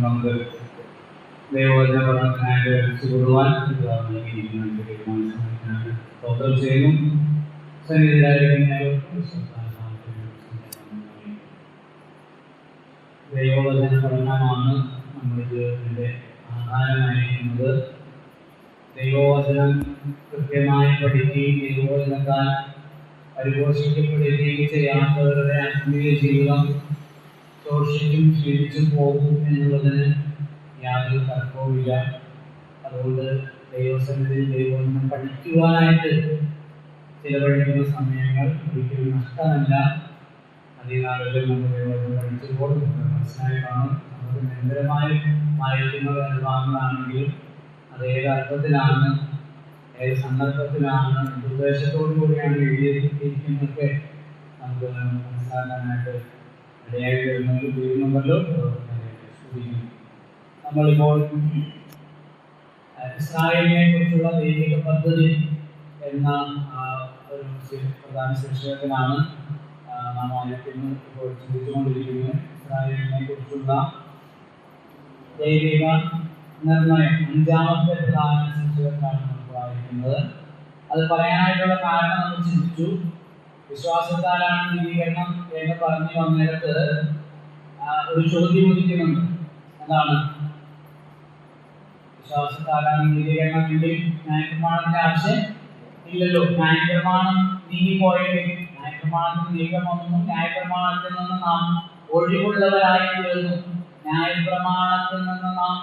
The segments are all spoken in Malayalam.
നമുക്ക് ദൈവവചന പഠനത്തിനായിട്ട് കൂടുവാൻ സ്തോത്രം ചെയ്യുന്നു. ദൈവവചന പഠനമാണ് നമ്മുടെ ജീവിതത്തിൻ്റെ ആധാരമായിരിക്കുന്നത്. ദൈവവചനം കൃത്യമായി പഠിക്കുകയും ദൈവവചനത്താൽ പരിപോഷിക്കപ്പെടുകയും ചെയ്യാത്തവരുടെ ആത്മീയ ജീവിതം ശോഷിച്ചും ക്ഷീണിച്ചും പോകും എന്നുള്ളതിന് യാതൊരു തർക്കവുമില്ല. അതുകൊണ്ട് ദൈവസന്നിധിയിൽ ദൈവവചനം പഠിക്കുവാനായിട്ട് ചിലവഴിക്കുന്ന സമയങ്ങൾ ഒരിക്കലും നഷ്ടമല്ല. അതിനാളുകൾ നമ്മൾ ദൈവവചനം പഠിച്ചപ്പോൾ മനസ്സിലായി കാണും. നമുക്ക് നിരന്തരമായി വായിക്കുന്ന ഭാഗങ്ങളാണെങ്കിലും അത് ഏത് അർത്ഥത്തിലാണ്, ഏത് സന്ദർഭത്തിലാണ്, ഉദ്ദേശത്തോടു കൂടിയാണ് എഴുതിയിരിക്കുന്നതൊക്കെ നമുക്ക് മനസ്സിലാക്കാനായിട്ട് ഇടയായി വരുന്നല്ലോ. നമ്മളിപ്പോൾ ഇസ്രായേലിനെ കുറിച്ചുള്ള ദൈവിക പദ്ധതി എന്ന ഒരു പ്രധാന ശീർഷകത്തിലാണ് നാം ആയിരിക്കുന്നു ഇപ്പോൾ ചിന്തിച്ചുകൊണ്ടിരിക്കുന്നത്. ഇസ്രായേലിനെ കുറിച്ചുള്ള ദൈവിക നിർണയം 5ാമത്തെ പ്രധാന ശീർഷകത്തിലാണ് നമുക്ക് വായിക്കുന്നത്. അത് പറയാനായിട്ടുള്ള കാരണം നമ്മൾ ചിന്തിച്ചു. വിശ്വാസത്താലാണ് നീതീകരണം എന്ന് പറഞ്ഞു വന്നിടത്ത് ഒരു ചോദ്യം ഉദിക്കുന്നുണ്ട്. എന്താണ്? വിശ്വാസത്താലാണ് നീതീകരണം എങ്കിൽ ന്യായപ്രമാണത്തിന്റെ ആവശ്യം ഇല്ലല്ലോ. ന്യായപ്രമാണം നീങ്ങിപ്പോയെങ്കിൽ ന്യായപ്രമാണത്തിൽ നീക്കമൊന്നും ന്യായപ്രമാണത്തിൽ നിന്ന് നാം ഒഴിവുള്ളവരായി തീർന്നു. ന്യായപ്രമാണത്തിൽ നിന്ന് നാം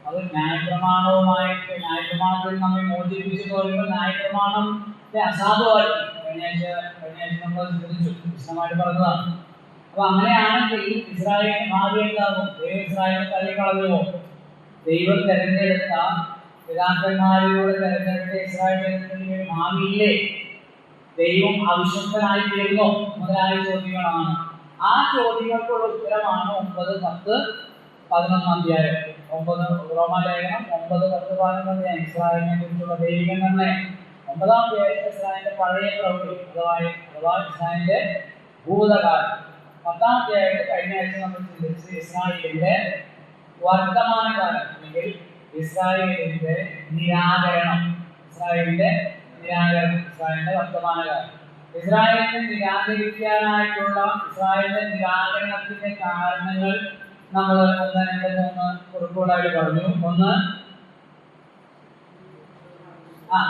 അത് ന്യായപ്രമാണവുമായിട്ട് ന്യായപ്രമാണത്തിൽ നമ്മെ മോചിപ്പിച്ചു പറയുമ്പോൾ ന്യായപ്രമാണത്തെ അസാധുവാക്കി കഴിഞ്ഞ നമ്മൾ ചിന്തിച്ചു, വിശദമായിട്ട് പറഞ്ഞതാണ്. അപ്പൊ അങ്ങനെയാണെങ്കിൽ ഇസ്രായേലിന്റെ ഭാവി എന്താകും? ദൈവം ഇസ്രായേലിനെ തള്ളിക്കളയുമോ? ദൈവം തെരഞ്ഞെടുത്ത പിതാക്കന്മാരിലൂടെ തെരഞ്ഞെടുത്ത ഇസ്രായേലിന്റെ ഭാവിയില്ലേ? ദൈവം അവിശ്വസ്തനായി തീർന്നോ? മുതലായ ചോദ്യങ്ങളാണ്. ആ ചോദ്യങ്ങൾക്കുള്ള ഉത്തരമാണ് 9, 10, 11 അധ്യായം. 9 റോമാലേഖനം 9, 10, 11 അധ്യായം ഇസ്രായേലിനെ കുറിച്ചുള്ള ദൈവിക നിർണയം. 9ാം അധ്യായത്തിൽ ഇസ്രായേലിന്റെ പഴയ പ്രവൃത്തി അഥവാ ഇസ്രായേലിന്റെ ഭൂതകാലം. 10ാം അധ്യായത്തിൽ കഴിഞ്ഞ ആഴ്ച നമ്മൾ ചിന്തിച്ച് ഇസ്രായേലിന്റെ വർത്തമാനകാലം അല്ലെങ്കിൽ ഇസ്രായേലിന്റെ നിരാകരണം. ഇസ്രായേലിന്റെ വർത്തമാനകാലം. ഇസ്രായേലിനെ നിരാകരിക്കാനായിട്ടുള്ള ഇസ്രായേലിന്റെ നിരാകരണത്തിന്റെ കാരണങ്ങൾ നമ്മൾ 1, 2, 3 കുറിപ്പുകളായിട്ട് പറഞ്ഞു. ഒന്ന്,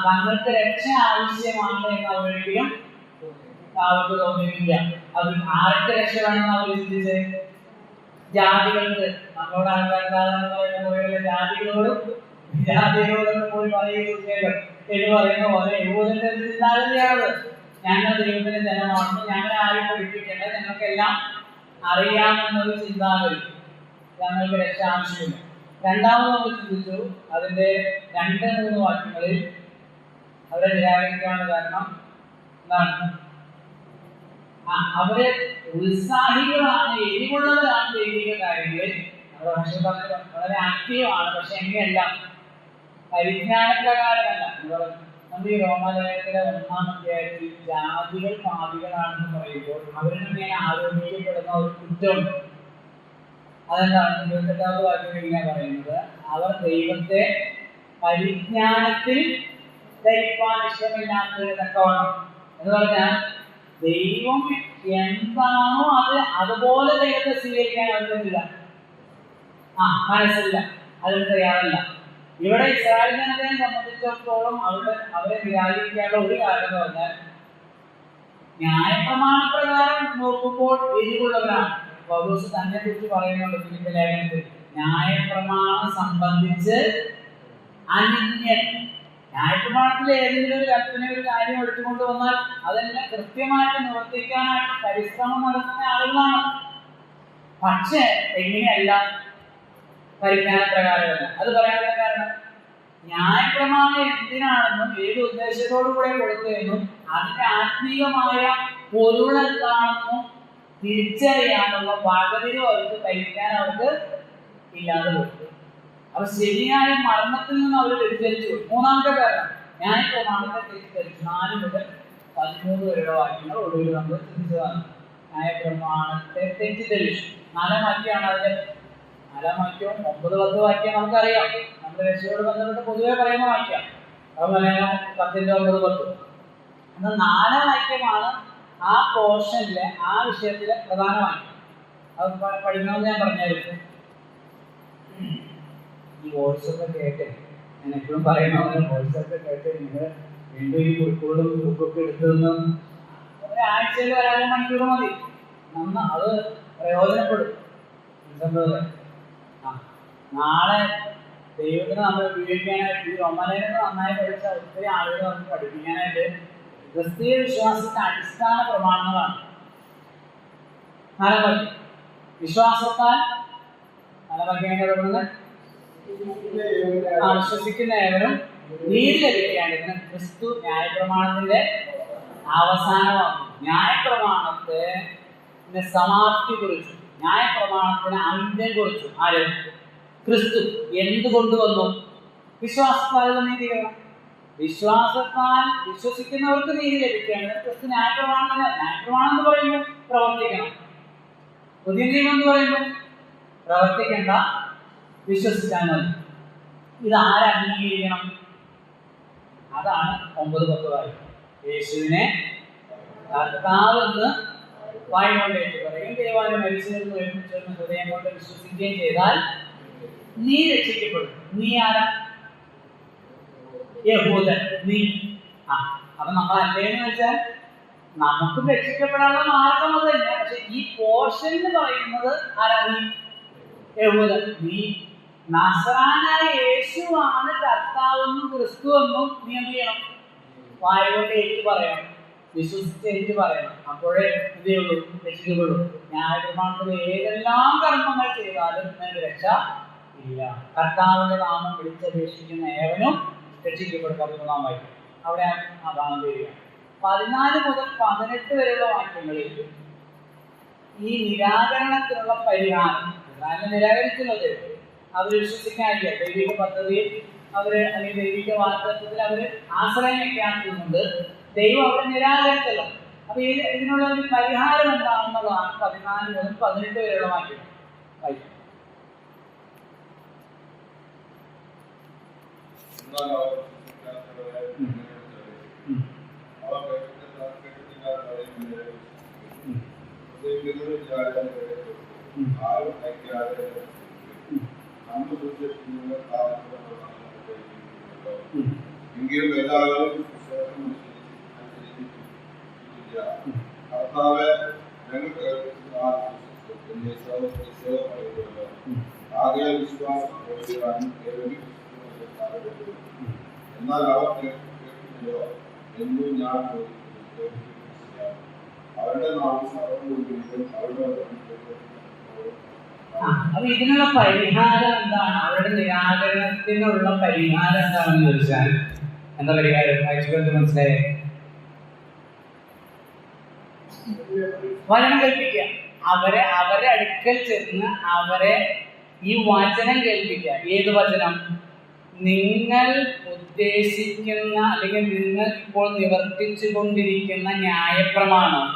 തങ്ങൾക്ക് രക്ഷ ആവശ്യമാണ് എന്ന് അവരൊരിക്കലും അവർക്ക് തോന്നിയിട്ടില്ല. അത് ആർക്ക് രക്ഷ വേണമെന്ന് അവർ ചിന്തിച്ച്? ജാതികൾക്ക്. നമ്മളോട് ആൾക്കാരുടെ ജാതികളോടും പോയി പറയുകയോ എന്ന് പറയുന്ന പോലെ യഹൂദന്റെ ചിന്താഗതിയാണ്. ഞങ്ങൾ ദൈവത്തിന്റെ ജനമാണെന്ന്, ഞങ്ങളെ ആരും പഠിപ്പിക്കേണ്ട, ഞങ്ങൾക്കെല്ലാം അറിയാമെന്നൊരു ചിന്താഗതി. ഞങ്ങൾക്ക് രക്ഷ ആവശ്യമില്ല. രണ്ടാമത് നമ്മൾ ചിന്തിച്ചു, അതിന്റെ 2-3 വാക്യങ്ങളിൽ അവരെ നിരാകരിക്കാനുള്ള കാരണം എന്താണ്? അവരെ ഉത്സാഹികളാണ്, എരിവുള്ളവരാണ് ദൈവിക കാര്യങ്ങളിൽ. നമ്മുടെ ഭാഷ വളരെ ആക്റ്റീവാണ്. പക്ഷെ എങ്ങനെയല്ല? പരിജ്ഞാനപ്രകാരമല്ല. നമ്മൾ ഈ റോമാലേഖനത്തിലെ 1ാം അധ്യായത്തിൽ ജാതികൾ പാപികളാണെന്ന് പറയുമ്പോൾ അവരുടെ മേലെ ആരോപിക്കപ്പെടുന്ന ഒരു കുറ്റമുണ്ട്. അതെന്താണ്? 28ാമത്തെ വാക്യം ഇങ്ങനെ പറയുന്നത്, അവർ ദൈവത്തെ പരിജ്ഞാനത്തിൽ ധരിപ്പാൻ ഇഷ്ടമില്ലാത്തത് തക്കവണ്ണം. എന്ന് പറഞ്ഞാൽ ദൈവം എന്താണോ അതുപോലെ ദൈവത്തെ സ്വീകരിക്കാൻ അവർക്ക് മനസ്സില്ല, അതിന് തയ്യാറല്ല. ഇവിടെ ഇസ്രായേൽ ജനതയെ സംബന്ധിച്ചിടത്തോളം അവരെ നിരാകരിക്കാനുള്ള ഒരു കാര്യം എന്ന് പറഞ്ഞാൽ ന്യായപ്രമാണപ്രകാരം നോക്കുമ്പോൾ എരിവുള്ളവരാണ്. പൗലോസ് തന്നെ കുറിച്ച് പറയുന്നുണ്ട് ഫിലിപ്പി ലേഖനത്തിൽ, ന്യായപ്രമാണം സംബന്ധിച്ച് അന്യൻ. ന്യായപ്രമാണത്തിലെ ഏതെങ്കിലും ഒരു കൽപ്പന, ഒരു കാര്യം എടുത്തുകൊണ്ട് വന്നാൽ അതെല്ലാം കൃത്യമായിട്ട് നിവർത്തിക്കാനായിട്ട് പരിശ്രമം നടത്തുന്ന ആളുകളാണ്. പക്ഷേ എങ്ങനെയല്ല? പരിജ്ഞാനപ്രകാരമല്ല. അത് പറയാനുള്ള കാരണം ന്യായപ്രമാണം എന്തിനാണെന്നും ഏത് ഉദ്ദേശത്തോടു കൂടെ കൊടുത്തതെന്നും അതിന്റെ ആത്മീയമായ പൊരുളെന്താണെന്നും തിരിച്ചറിയാനുള്ള പാകതിരും അവർക്ക് കഴിക്കാൻ അവർക്ക് ഇല്ലാതെ കൊടുത്തു. അവർ ശരിയായ മരണത്തിൽ നിന്ന് അവർ വ്യതിചലിച്ചു. മൂന്നാമത്തെ കാരണം ന്യായപ്രമാണത്തെ തെറ്റിദ്ധരിച്ചു. 4 മുതൽ 13 വരെയുള്ള വാക്യങ്ങൾ ഒടുവിൽ നമ്മൾ ചിന്തിച്ചതാണ്. ന്യായപ്രമാണത്തെ തെറ്റിദ്ധരിച്ചു. 4 വാക്യമാണ് അതിന്റെ 4 വാക്യവും 9, 10 വാക്യം നമുക്കറിയാം. നമ്മുടെ രക്ഷയോട് ബന്ധപ്പെട്ട് പൊതുവെ പറയുന്ന വാക്യം. അതുപോലെ 10, 9, 10. എന്നാൽ 4 വാക്യമാണ് ആ പോർഷനിലെ ആ വിഷയത്തിലെ പ്രധാന വാക്യം. അത് പഠിക്കണമെന്ന് ഞാൻ പറഞ്ഞായിരുന്നു. ഈ വോയിസൊക്കെ കേട്ട് ഞാൻ എപ്പോഴും പറയണമെന്ന് വോയിസൊക്കെ കേട്ട് നിങ്ങൾ വീണ്ടും ഈ കുറിപ്പുകളും ബുക്കൊക്കെ എടുത്തുനിന്ന് ഒരാഴ്ചയിൽ 1 മണിക്കൂർ മതി. അത് പ്രയോജനപ്പെടും. നാളെ ദൈവത്തിന് നമ്മൾ ഉപയോഗിക്കാനായിട്ട് ഈ റോമാലേഖനം നന്നായി പഠിച്ച ഒത്തിരി ആളുകൾ നമുക്ക് പഠിപ്പിക്കാനായിട്ട് ക്രിസ്തീയ വിശ്വാസത്തിന്റെ അടിസ്ഥാന പ്രമാണങ്ങളാണ്. 4 വാക്യം വിശ്വാസത്താൽ 4 വാക്യം വിശ്വസിക്കുന്ന ഏവരും നീതി ലഭിക്കേണ്ടതിന് ക്രിസ്തു ന്യായപ്രമാണത്തിന്റെ അവസാനമാകും. ന്യായപ്രമാണത്തിന് സമാപ്തി കുറിച്ചു, ന്യായപ്രമാണത്തിന് അന്ത്യം കുറിച്ചു. ആര്? ക്രിസ്തു. എന്തുകൊണ്ടുവന്നു? വിശ്വാസത്താൽ നീതി വേണം. വിശ്വാസത്താൽ വിശ്വസിക്കുന്നവർക്ക് നീതി ലഭിക്കേണ്ടത് ക്രിസ്തു ന്യായപ്രമാണം. ന്യായപ്രമാണം എന്ന് പറയുമ്പോൾ പ്രവർത്തിക്കണം. പുതിയ നിയമം എന്ന് പറയുമ്പോൾ പ്രവർത്തിക്കേണ്ട, വിശ്വസിച്ചാൽ മതി. ഇത് ആരെ അംഗീകരിക്കണം? അതാണ് 9, 10 വാക്യം. യേശുവിനെ കർത്താവെന്ന് വായ കൊണ്ട് ഏറ്റു പറയും, ദൈവാലയം മരിച്ചതെന്ന് ഉയർപ്പിച്ചെന്ന് ഹൃദയം കൊണ്ട് വിശ്വസിക്കുകയും ചെയ്താൽ നീ രക്ഷിക്കപ്പെടും. നീ ആരാ? യഹൂദൻ. നീ അപ്പൊ നമ്മൾ അല്ലേന്ന് വെച്ചാൽ നമുക്ക് രക്ഷിക്കപ്പെടാനുള്ള മാർഗം അത് തന്നെ. പക്ഷെ ഈ പോർഷൻ എന്ന് പറയുന്നത് ആരാ? നീ യഹൂദൻ. നീ നസ്രാനായ യേശുവാണ് കർത്താവെന്നും ക്രിസ്തുവെന്നും നീ എന്ത് ചെയ്യണം? വായ കൊണ്ട് ഏറ്റു പറയണം, വിശ്വസിച്ച് ഏറ്റു പറയണം. അപ്പോഴേ ഇതേ ഉള്ളൂ, രക്ഷിക്കപ്പെടും. ന്യായപ്രമാണത്തിൽ ഏതെല്ലാം കർമ്മങ്ങൾ ചെയ്താലും നിങ്ങൾക്ക് രക്ഷ ഇല്ല. കർത്താവിന്റെ നാമം വിളിച്ചപേക്ഷിക്കുന്ന ഏവനും രക്ഷിക്കപ്പെടും. 13 വാക്യം അവിടെ ആ ഭാഗം വരിക. 14 മുതൽ 18 വരെയുള്ള വാക്യങ്ങളിൽ ഈ നിരാകരണത്തിനുള്ള പരിഹാരം, നിരാകരിക്കുന്നത് അവർ വിശ്വസിക്കാനില്ല. ദൈവിക പദ്ധതിയിൽ അവര് അല്ലെങ്കിൽ ദൈവിക വാഗ്ദത്തത്തിൽ അവര് ആശ്രയം വെക്കാത്തതുകൊണ്ട് ദൈവം അവരെ നിരാകരിച്ചല്ലോ. അപ്പൊ ഇതിനുള്ള ഒരു പരിഹാരം എന്താണെന്നുള്ളതാണ് 14 മുതൽ 18 വരെയുള്ള വാക്യം. എങ്കിലും എല്ലാവരും കർത്താവെ ഞങ്ങൾക്ക് ആകെ വിശ്വാസം എന്നാൽ അവർ കേൾക്കുന്നില്ലോ എന്നും ഞാൻ അവരുടെ നാമം സർവ്വം അവരുടെ. അപ്പൊ ഇതിനുള്ള പരിഹാരം എന്താണ്? അവരുടെ നിരാകരണത്തിനുള്ള പരിഹാരം എന്താണെന്ന് ചോദിച്ചാൽ എന്താ പരിഹാരം? വായിച്ചുകൊണ്ട് മനസ്സിലായേ? വചനം കേൾപ്പിക്കുക. അവരെ അടുക്കൽ ചെന്ന് അവരെ ഈ വചനം കേൾപ്പിക്കുക. ഏത് വചനം? നിങ്ങൾ ഉദ്ദേശിക്കുന്ന അല്ലെങ്കിൽ നിങ്ങൾ ഇപ്പോൾ നിവർത്തിച്ചു കൊണ്ടിരിക്കുന്ന ന്യായപ്രമാണം.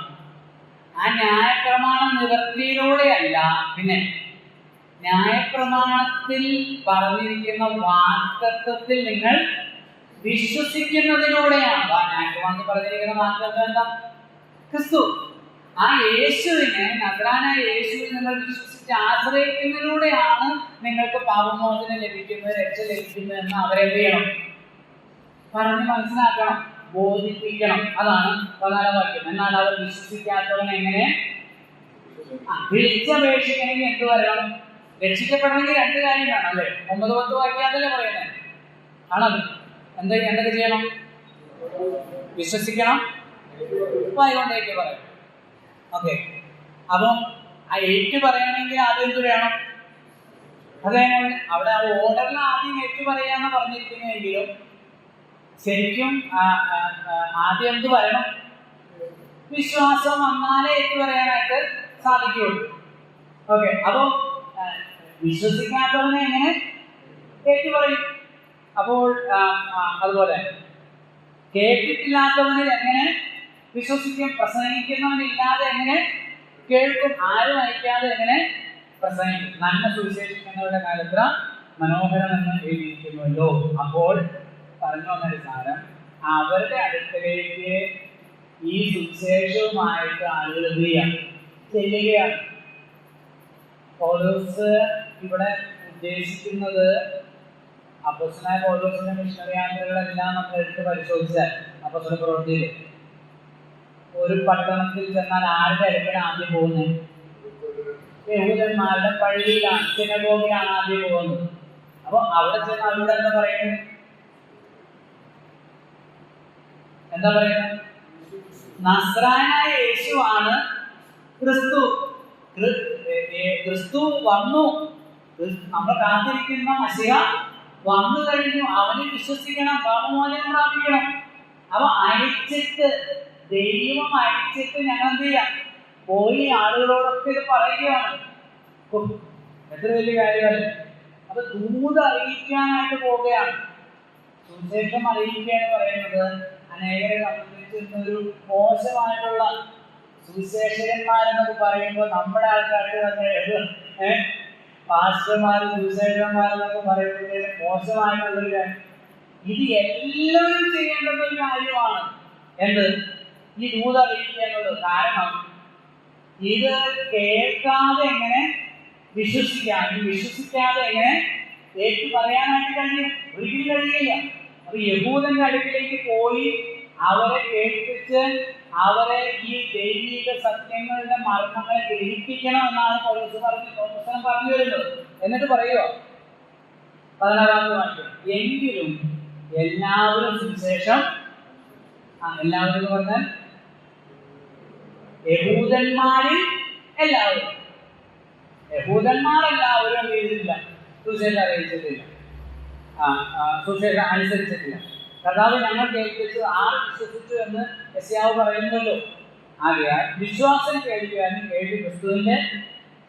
ആ ന്യായപ്രമാണം നിവർത്തിയിലൂടെയല്ല, പിന്നെ ന്യായപ്രമാണത്തിൽ പറഞ്ഞിരിക്കുന്ന വാഗ്ദത്തത്തിൽ നിങ്ങൾ വിശ്വസിക്കുന്നതിലൂടെയാണ്. ന്യായപ്രമാണത്തിൽ പറഞ്ഞിരിക്കുന്ന വാഗ്ദത്തം എന്താ? ക്രിസ്തു. ആ യേശുവിനെ, നസ്രാനായ യേശുവിനെ നിങ്ങൾ വിശ്വസിച്ച് ആശ്രയിക്കുന്നതിലൂടെയാണ് നിങ്ങൾക്ക് പാപമോചനം ലഭിക്കുന്നത്, രക്ഷ ലഭിക്കുന്നത് എന്ന് അവരെന്ത് ചെയ്യണം? പറഞ്ഞ് മനസ്സിലാക്കണം, ബോധിപ്പിക്കണം. അതാണ് 14 വാക്യം. എന്നാൽ അവർ വിശ്വസിക്കാത്തവൻ എങ്ങനെ? വിളിച്ചപേക്ഷിക്കണമെങ്കിൽ എന്ത് വരണം? രക്ഷിക്കപ്പെടണമെങ്കിൽ 2 കാര്യം വേണം അല്ലേ? 9, 10 വാക്യം അതല്ലേ പറയുന്നത്? ആണത്. എന്തൊക്കെ ചെയ്യണം? വിശ്വസിക്കണം, വായുകൊണ്ട് ഏറ്റു പറയണം. ഓക്കെ. അപ്പം ആ ഏറ്റു പറയണമെങ്കിൽ ആദ്യം എന്ത് വേണം? അതെ, അവിടെ ആ ഓർഡറിൽ ആദ്യം ഏറ്റു പറയാന്ന് പറഞ്ഞിരിക്കുന്നെങ്കിലും ശരിക്കും ആദ്യം എന്ത് വരണം? വിശ്വാസം വന്നാലേ ഏറ്റു പറയാനായിട്ട് സാധിക്കുകയുള്ളൂ. ഓക്കെ. അപ്പോൾ വിശ്വസിക്കാത്തവനെ എങ്ങനെ ഏറ്റു പറയും? അപ്പോൾ അതുപോലെ കേട്ടിട്ടില്ലാത്തവനിൽ എങ്ങനെ വിശ്വസിക്കും? പ്രസംഗിക്കുന്നവനില്ലാതെ എങ്ങനെ കേൾക്കും? ആരും അയക്കാതെ എങ്ങനെ പ്രസംഗിക്കും? നന്മ സുവിശേഷിക്കുന്നവരുടെ കാലത്ര മനോഹരമെന്ന് എഴുതിയിരിക്കുന്നുവല്ലോ. അപ്പോൾ പറഞ്ഞു വന്നൊരു സാധനം, അവരുടെ അടുക്കലേക്ക് ഈ സുവിശേഷവുമായിട്ട് ആളുകൾ എന്ത് ചെയ്യാണ്? ചെല്ലുകയാണ്. പൗലോസ് ഇവിടെ ഉദ്ദേശിക്കുന്നത്, അപ്പോസ്തലനായ പൗലോസിന്റെ മിഷണറി യാത്രകളെല്ലാം നമ്മൾ എടുത്ത് പരിശോധിച്ചാൽ അപ്പോസ്തല പ്രവൃത്തിയിൽ ഒരു പട്ടണത്തിൽ ചെന്നാൽ ആരുടെ അടുക്കലാണ് ആദ്യം പോകുന്നത്? യഹൂദന്മാരുടെ പള്ളിയിലാണ്, സിനഗോഗിലാണ് ആദ്യം പോകുന്നത്. അപ്പൊ അവിടെ ചെന്ന് അവരോട് എന്താ പറയുന്നത്? എന്താ പറയുന്നത്? നസ്രായനായ യേശുവാണ് ക്രിസ്തു. ക്രിസ്തു വന്നു, നമ്മൾ കാത്തിരിക്കുന്ന മശിഹ വന്നു കഴിഞ്ഞു, അവനെ വിശ്വസിക്കണം, പാപമോചനം പ്രാപിക്കണം. അവ അയച്ചിട്ട്, ദൈവം അയച്ചിട്ട് ഞങ്ങൾ എന്ത് ചെയ്യാം? പോയി ആളുകളോടൊക്കെ ഇത് പറയുകയാണ്. എത്ര വലിയ കാര്യമല്ലേ? അപ്പൊ ദൂത് അറിയിക്കാനായിട്ട് പോവുകയാണ്. സുവിശേഷം അറിയിക്കുക എന്ന് പറയുന്നത് അനേകരെ സംബന്ധിച്ചൊരു മോശമായിട്ടുള്ള, സുവിശേഷകന്മാരെന്നൊക്കെ പറയുമ്പോൾ നമ്മുടെ ആൾക്കാർക്ക് തന്നെ പാസ്റ്റർമാരും സുവിശേഷകന്മാരെന്നൊക്കെ പറയുമ്പോഴത്തേക്കും മോശമായിട്ടുള്ളൊരു കാര്യം. ഇത് എല്ലാവരും ചെയ്യേണ്ടുന്ന ഒരു കാര്യമാണ്. എന്ത്? ഈ ദൂത് അറിയിക്കുക എന്നുള്ളത്. കാരണം ഇത് കേൾക്കാതെ എങ്ങനെ വിശ്വസിക്കാം? ഇത് വിശ്വസിക്കാതെ എങ്ങനെ ഏറ്റു പറയാനായിട്ട് കഴിയും? ഒരിക്കലും കഴിയില്ല. അപ്പൊ യഹൂദന്റെ അടുക്കിലേക്ക് പോയി അവരെ കേൾപ്പിച്ച് അവരെ ഈ ദൈവിക സത്യങ്ങളുടെ മർമ്മങ്ങളെ ഗ്രഹിപ്പിക്കണം എന്നാണ് പൗലോസ് പറഞ്ഞു വരുന്നത്. എന്നിട്ട് പറയുക 16-ാമത്തെ വാക്യം, എങ്കിലും എല്ലാവരും സുവിശേഷം, എല്ലാവരും എന്ന് പറഞ്ഞാൽ യഹൂദന്മാരിൽ എല്ലാവരും, യഹൂദന്മാരെല്ലാവരും എന്ത് ചെയ്തിട്ടില്ല? സുവിശേഷം അറിയിച്ചിട്ടില്ല, സുവിശേഷം അനുസരിച്ചിട്ടില്ല. കർത്താവ് ഞങ്ങൾ കേൾപ്പിച്ചു, ആർ വിശ്വസിച്ചു എന്ന് യെശയ്യാവ് പറയുന്നല്ലോ. ആകയാൽ വിശ്വാസം കേൾക്കാനും കേൾവി ക്രിസ്തുവിന്റെ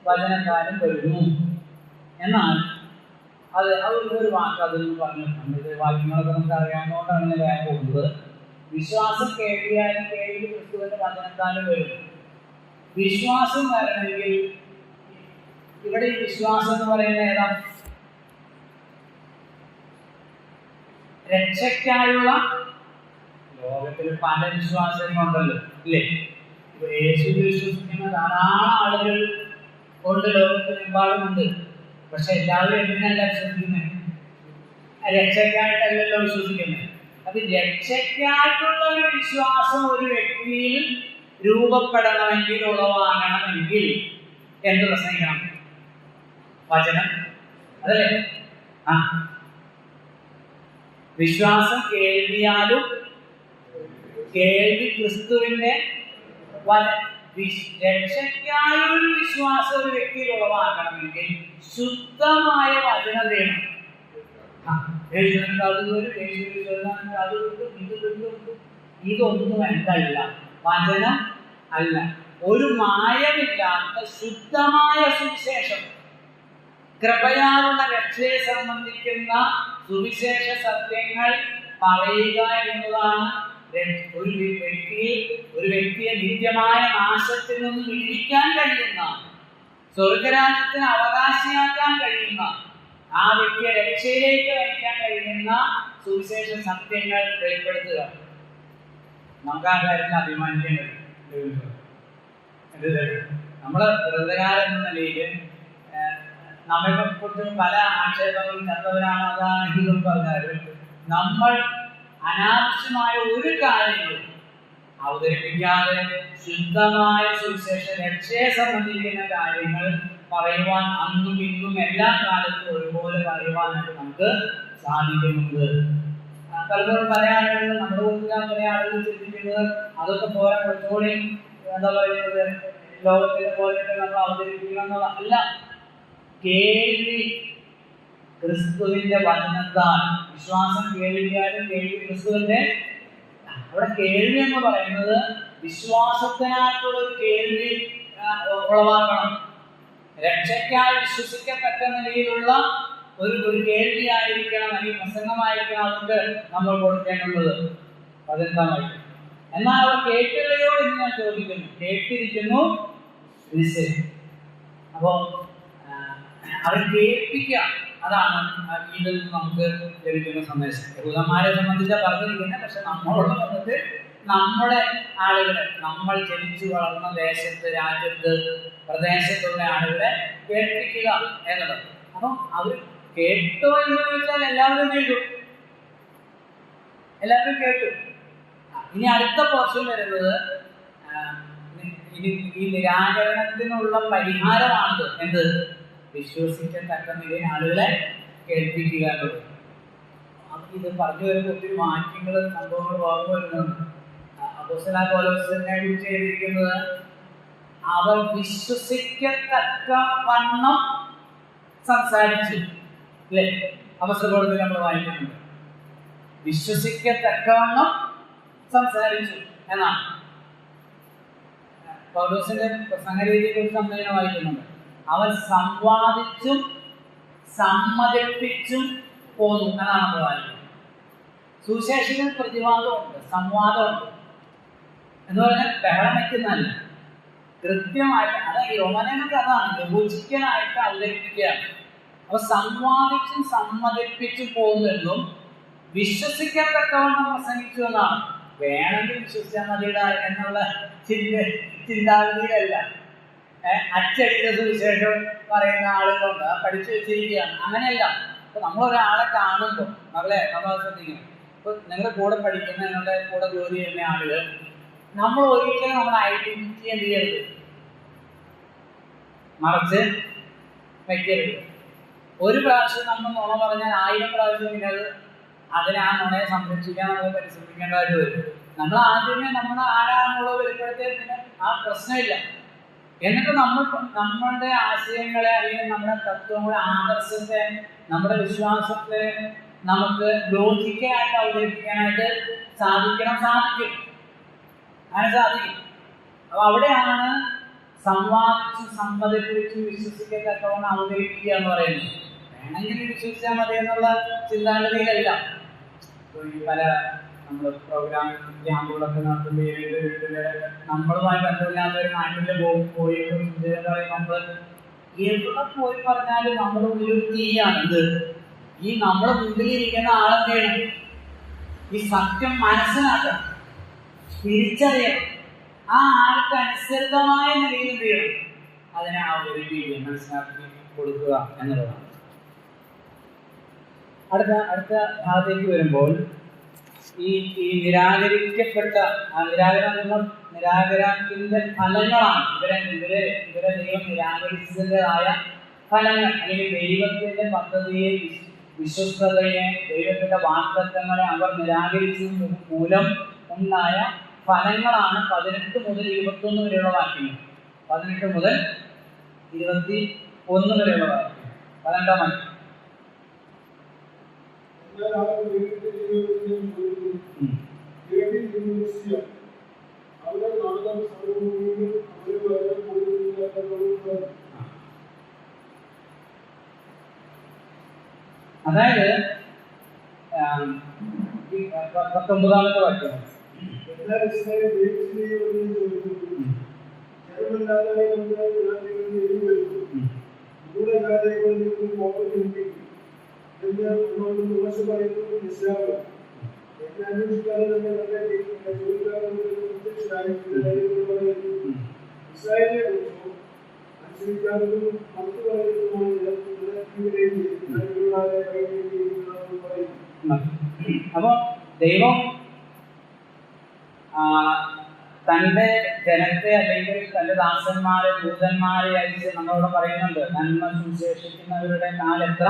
വചനക്കാരും വരുന്നു. എന്നാൽ അത് ഒരു വാക്ക് അതിൽ പറഞ്ഞിട്ടുണ്ട്. ഇത് വാക്യങ്ങളൊക്കെ നമുക്ക് അറിയാവുന്നതുകൊണ്ടാണ് ഞാൻ പറയാൻ പോകുന്നത്. വിശ്വാസം കേൾക്കാനും കേൾവി ക്രിസ്തുവിന്റെ വചനക്കാരും വരുന്നു. വിശ്വാസം വരണമെങ്കിൽ ഇവിടെ ഈ വിശ്വാസം എന്ന് പറയുന്നത് ഏതാ? രക്ഷയ്ക്കായുള്ള, ലോകത്തിൽ പല വിശ്വാസങ്ങളുണ്ടല്ലോ, ഇല്ലേ? ഇപ്പൊ യേശു വിശ്വസിക്കുന്ന ധാരാളം ആളുകൾ കൊണ്ട് ലോകത്തിനെമ്പാടുമുണ്ട്. പക്ഷെ എല്ലാവരും എന്തിനല്ല വിശ്വസിക്കുന്നത്? രക്ഷയ്ക്കായിട്ടല്ലല്ലോ വിശ്വസിക്കുന്നത്. അത് രക്ഷയ്ക്കായിട്ടുള്ള ഒരു വിശ്വാസം ഒരു വ്യക്തിയിൽ രൂപപ്പെടണമെങ്കിൽ, ഉളവാകണമെങ്കിൽ എന്ത് പ്രസംഗിക്കണം? വചനം, അതല്ലേ? വിശ്വാസം കേൾവിയാലും കേൾവി ക്രിസ്തുവിന്റെ രക്ഷയ്ക്കായൊരു വിശ്വാസം ഒരു വ്യക്തിയിൽ ഉളവാക്കണമെങ്കിൽ ശുദ്ധമായ വചനം വേണം. ഇതൊന്നും എന്തല്ല, വചനം അല്ല. ഒരു മായമില്ലാത്ത ശുദ്ധമായ സുവിശേഷം, കൃപയാലുള്ള രക്ഷയെ സംബന്ധിക്കുന്ന സുവിശേഷ സത്യങ്ങൾ പറയുക എന്നതാണ് ഒരു വ്യക്തിയെ നിത്യമായ നാശത്തിൽ നിന്ന് വിടിവിക്കാൻ കഴിയുന്ന, സ്വർഗരാജ്യത്തിന് അവകാശിയാക്കാൻ കഴിയുന്ന, ആ വ്യക്തിയെ രക്ഷയിലേക്ക് നയിക്കാൻ കഴിയുന്ന സുവിശേഷ സത്യങ്ങൾ വെളിപ്പെടുത്തുക. നമുക്ക് ആ കാര്യത്തിൽ അഭിമാനിക്കാൻ കഴിയും. നമ്മള് വ്രതകാലം എന്ന നിലയിൽ നമ്മളെ കുറിച്ച് പല ആക്ഷേപങ്ങളും ചത്തവരാണ്, അതാണ് ഇതും പറഞ്ഞാലും നമ്മൾ അനാവശ്യമായ ഒരു കാര്യങ്ങളും അവതരിപ്പിക്കാതെ ശുദ്ധമായ സുവിശേഷ രക്ഷയെ സംബന്ധിക്കുന്ന കാര്യങ്ങൾ പറയുവാൻ അന്നും ഇന്നും എല്ലാ കാലത്തും ഒരുപോലെ പറയുവാനായിട്ട് നമുക്ക് സാധിക്കുന്നുണ്ട്. പലപ്പോഴും പല ആളുകളും നമ്മുടെ കൂട്ടുകാർ പല ആളുകൾ ചിന്തിക്കുന്നത് അതൊക്കെ പോരാ, കുറച്ചുകൂടി എന്താ പറയുന്നത്, ലോകത്തിലെ പോലെയൊക്കെ നമ്മൾ അവതരിപ്പിക്കണം എന്നുള്ളതല്ല. കേൾവി ക്രിസ്തുവിന്റെ വചനത്താൽ, വിശ്വാസം കേൾവിയാലും കേൾവി ക്രിസ്തുവിന്റെ, അവിടെ കേൾവി എന്ന് പറയുന്നത് വിശ്വാസത്തിനായിട്ടുള്ള ഒരു കേൾവി ഉളവാക്കണം. രക്ഷയ്ക്കായി വിശ്വസിക്കത്തക്ക നിലയിലുള്ള ഒരു കേൾവിയായിരിക്കണം, അല്ലെങ്കിൽ പ്രസംഗമായിരിക്കണം അവർക്ക് നമ്മൾ കൊടുക്കേണ്ടുള്ളത്. 15-ാം വാക്യം, എന്നാൽ അവർ കേട്ടില്ലയോ എന്ന് ഞാൻ ചോദിക്കുന്നു. കേട്ടിരിക്കുന്നു, നിശ്ചയം. അപ്പോൾ അവർ കേൾപ്പിക്കുക, അതാണ് ഇതിൽ നിന്ന് നമുക്ക് ലഭിക്കുന്ന സന്ദേശം. യഹൂദന്മാരെ സംബന്ധിച്ചാൽ പറഞ്ഞിരിക്കുന്നത്, പക്ഷെ നമ്മളോട് വന്നിട്ട് നമ്മുടെ ആളുകളെ, നമ്മൾ ജനിച്ചു വളർന്ന ദേശത്ത്, രാജ്യത്ത്, പ്രദേശത്തുള്ള ആളുകളെ കേൾപ്പിക്കുക എന്നുള്ളത്. അപ്പം അവർ കേട്ടോ എന്ന് ചോദിച്ചാൽ എല്ലാവരും കേട്ടു, എല്ലാവരും കേട്ടു. ഇനി അടുത്ത പോർഷൻ വരുന്നത് ഈ നിരാകരണത്തിനുള്ള പരിഹാരമാണത്. എന്ത്? വിശ്വസിക്കത്തക്ക നിലയിൽ ആളുകളെ കേൾപ്പിക്കുക എന്നുള്ളത്. ഇത് പറഞ്ഞു വരുമ്പോൾ ഒത്തിരി വാക്യങ്ങൾ, സംഭവങ്ങൾ ഓർമ്മ വരുന്നുണ്ട്. അപ്പോസ്തലനായ പൗലോസിനെ കുറിച്ച് എഴുതിയിരിക്കുന്നത്, അവർ വിശ്വസിക്കത്തക്ക വണ്ണം സംസാരിച്ചു, അല്ലേ? അപ്പോസ്തലപ്രവൃത്തിയിൽ നമ്മൾ വായിക്കുന്നുണ്ട്, വിശ്വസിക്കത്തക്കവണ്ണം സംസാരിച്ചു എന്നാണ്. പൗലോസിന്റെ പ്രസംഗ രീതിയെ കുറിച്ച് നമ്മൾ ഇങ്ങനെ വായിക്കുന്നുണ്ട്. അവൻ സംവാദിച്ചും സമ്മതിപ്പിച്ചും പോന്നു എന്നാണ് നമ്മൾ വായിക്കുന്നത്. സുവിശേഷത്തിൽ പ്രതിവാദമുണ്ട്, സംവാദമുണ്ട് എന്ന് പറഞ്ഞാൽ ബഹളം വയ്ക്കുന്നതല്ല, കൃത്യമായിട്ട്. അത് ഈ റോമാനൊക്കെ അതാണ്, ലോജിക്കലായിട്ട് അവതരിപ്പിക്കുകയാണ്. അപ്പൊ സംവാദിച്ചും സമ്മതിപ്പിച്ചും പോകുന്നതെന്നും വിശ്വസിക്കത്തക്കവണ്ണം പ്രസംഗിച്ചു എന്നാണ്. വേണമെങ്കിൽ വിശ്വസിച്ചാൽ മതിയുടെ എന്നുള്ള ചിന്താഗതിയിലല്ല. അച്ചടിച്ച സുവിശേഷം പറയുന്ന ആളുകളുണ്ട്, പഠിച്ചു വെച്ചിരിക്കുകയാണ്. അങ്ങനെയല്ല. ഇപ്പൊ നമ്മളൊരാളെ കാണുമ്പോൾ, മകളെ നമ്മൾ ശ്രദ്ധിക്കണം. ഇപ്പൊ നിങ്ങളുടെ കൂടെ പഠിക്കുന്ന, നിങ്ങളുടെ കൂടെ ജോലി ചെയ്യുന്ന ആളുകൾ, നമ്മൾ ഒരിക്കലും നമ്മുടെ ഐഡന്റിറ്റി എന്ത് ചെയ്യരുത്, മറച്ച് വയ്ക്കരുത്. ഒരു പ്രാവശ്യം നമ്മൾ നുണ പറഞ്ഞാൽ 1000 പ്രാവശ്യം പിന്നെ അതിനെ, ആ നുണയെ സംരക്ഷിക്കാൻ നമ്മൾ പരിശ്രമിക്കേണ്ടതായിട്ട് വരും. നമ്മൾ ആദ്യമേ നമ്മൾ ആരാണെന്നുള്ളത് വെളിപ്പെടുത്തിയാൽ പിന്നെ ആ പ്രശ്നമില്ല. എന്നിട്ട് നമ്മളുടെ ആശയങ്ങളെ, അല്ലെങ്കിൽ നമ്മുടെ തത്വങ്ങളെ, ആദർശത്തെ, നമ്മുടെ വിശ്വാസത്തെ നമുക്ക് ലോജിക്കലായിട്ട് അവതരിപ്പിക്കാനായിട്ട് സാധിക്കും. അങ്ങനെ സാധിക്കും. അപ്പൊ അവിടെയാണ് സംവാദിച്ചും സമ്മതിപ്പിച്ചും വിശ്വസിക്കത്തക്കവണ്ണം അവതരിപ്പിക്കുക എന്ന് പറയുന്നത്. വേണമെങ്കിൽ വിശ്വസിച്ചാൽ മതി എന്നുള്ള ചിന്താഗതിയിലല്ല. പല നമ്മൾ പ്രോഗ്രാം ക്യാമ്പുകളൊക്കെ നടത്തുമ്പോൾ വീട്ടില് നമ്മളുമായി ബന്ധമില്ലാത്ത ഒരു നാട്ടിൽ പോയി നമ്മൾ എവിടെ പോയി പറഞ്ഞാലും നമ്മുടെ ഉള്ളിൽ തീയാണ്. ഇത് ഈ നമ്മുടെ മുമ്പിലിരിക്കുന്ന ആളെന്ത് ചെയ്യണം? ഈ സത്യം മനസ്സിലാക്കണം, തിരിച്ചറിയണം. ആ ആൾക്ക് അനുസൃതമായ നിലയിൽ എന്ത് ചെയ്യണം? അതിനെ അവതരിപ്പിക്കുക, മനസ്സിലാക്കി കൊടുക്കുക എന്നുള്ളതാണ്. അടുത്ത ഭാഗത്തേക്ക് വരുമ്പോൾ ഈ നിരാകരിക്കപ്പെട്ട നിരാകരണത്തിന്റെ ഫലങ്ങളാണ് ഇവരെ ദൈവം നിരാകരിച്ചതിൻ്റെതായ ഫലങ്ങൾ, അല്ലെങ്കിൽ ദൈവത്തിന്റെ പദ്ധതിയെ, വിശ്വസ്തതയെ, ദൈവത്തിന്റെ വാഗ്ദത്തങ്ങളെ അവർ നിരാകരിച്ചത് മൂലം ഉണ്ടായ ഫലങ്ങളാണ് 18 മുതൽ 21 വരെയുള്ള വാക്യങ്ങൾ. 18 മുതൽ 21 വരെയുള്ള വാക്യങ്ങൾ. 12-ാം വാക്യം. അതായത് 19-ാമത്തെ വാക്യം. അപ്പൊ ദൈവം തന്റെ ജനത്തെ, അല്ലെങ്കിൽ തന്റെ ദാസന്മാരെ, ദൂതന്മാരെ അയച്ച് നമ്മളോട് പറയുന്നുണ്ട്, നന്മ സുവിശേഷിക്കുന്നവരുടെ കാലെത്ര